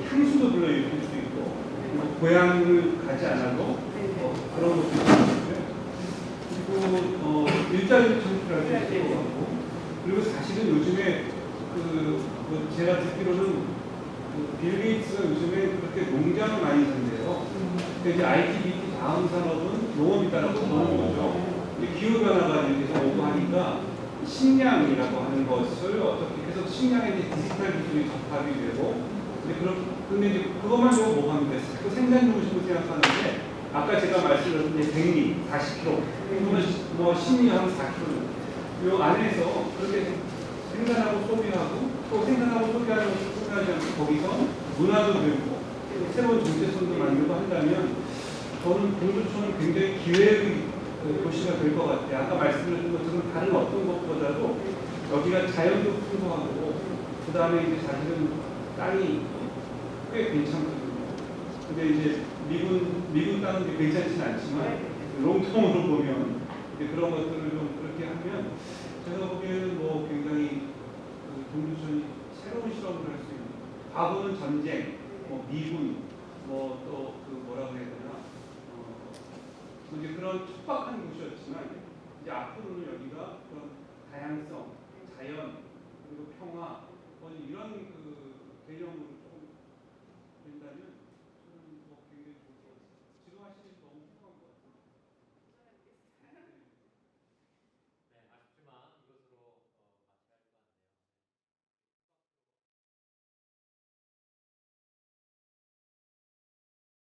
향수도 불러일으킬 수 있고 그리고 고향을 가지 않아도 그런 것도 있고요. 그리고 일자리를 창출할 수 있을 것 같고 그리고 사실은 요즘에 제가 듣기로는 빌 게이츠가 요즘에 그렇게 농장을 많이 한대요. 이제 IT, BT 다음 산업은 농업이다라고 보는 거죠. 기후 변화가 계속 오고 하니까 식량이라고 하는 것을 어떻게 해서 식량에 이제 디지털 기술이 접합이 되고 근데 이제 그것만 보고 못 하는데 그 생산 중심으로 생각하는데 아까 제가 말씀드린 100리 40km, 또는 뭐 10리 4km, 요 안에서 그렇게 생산하고 소비하고 또 생산하고 소비하지 않고 거기서 문화도 배우고 새로운 정체성도 만들고 한다면 저는 공주촌은 굉장히 기회의 도시가 될 것 같아요. 아까 말씀드린 것처럼 다른 어떤 것보다도 여기가 자연도 풍부하고 그 다음에 이제 사실은 땅이 꽤 괜찮거든요. 근데 이제 미군 땅은 괜찮지는 않지만 롱텀으로 보면 이제 그런 것들을 좀 그렇게 하면 제가 보기에는 뭐 굉장히 동두천이 새로운 실험을 할 수 있는, 과거는 전쟁, 뭐 미군, 뭐 또 그 뭐라 그래야 되나, 이제 그런 척박한 곳이었지만 이제 앞으로는 여기가 그런 다양성, 자연 그리고 평화, 이런 그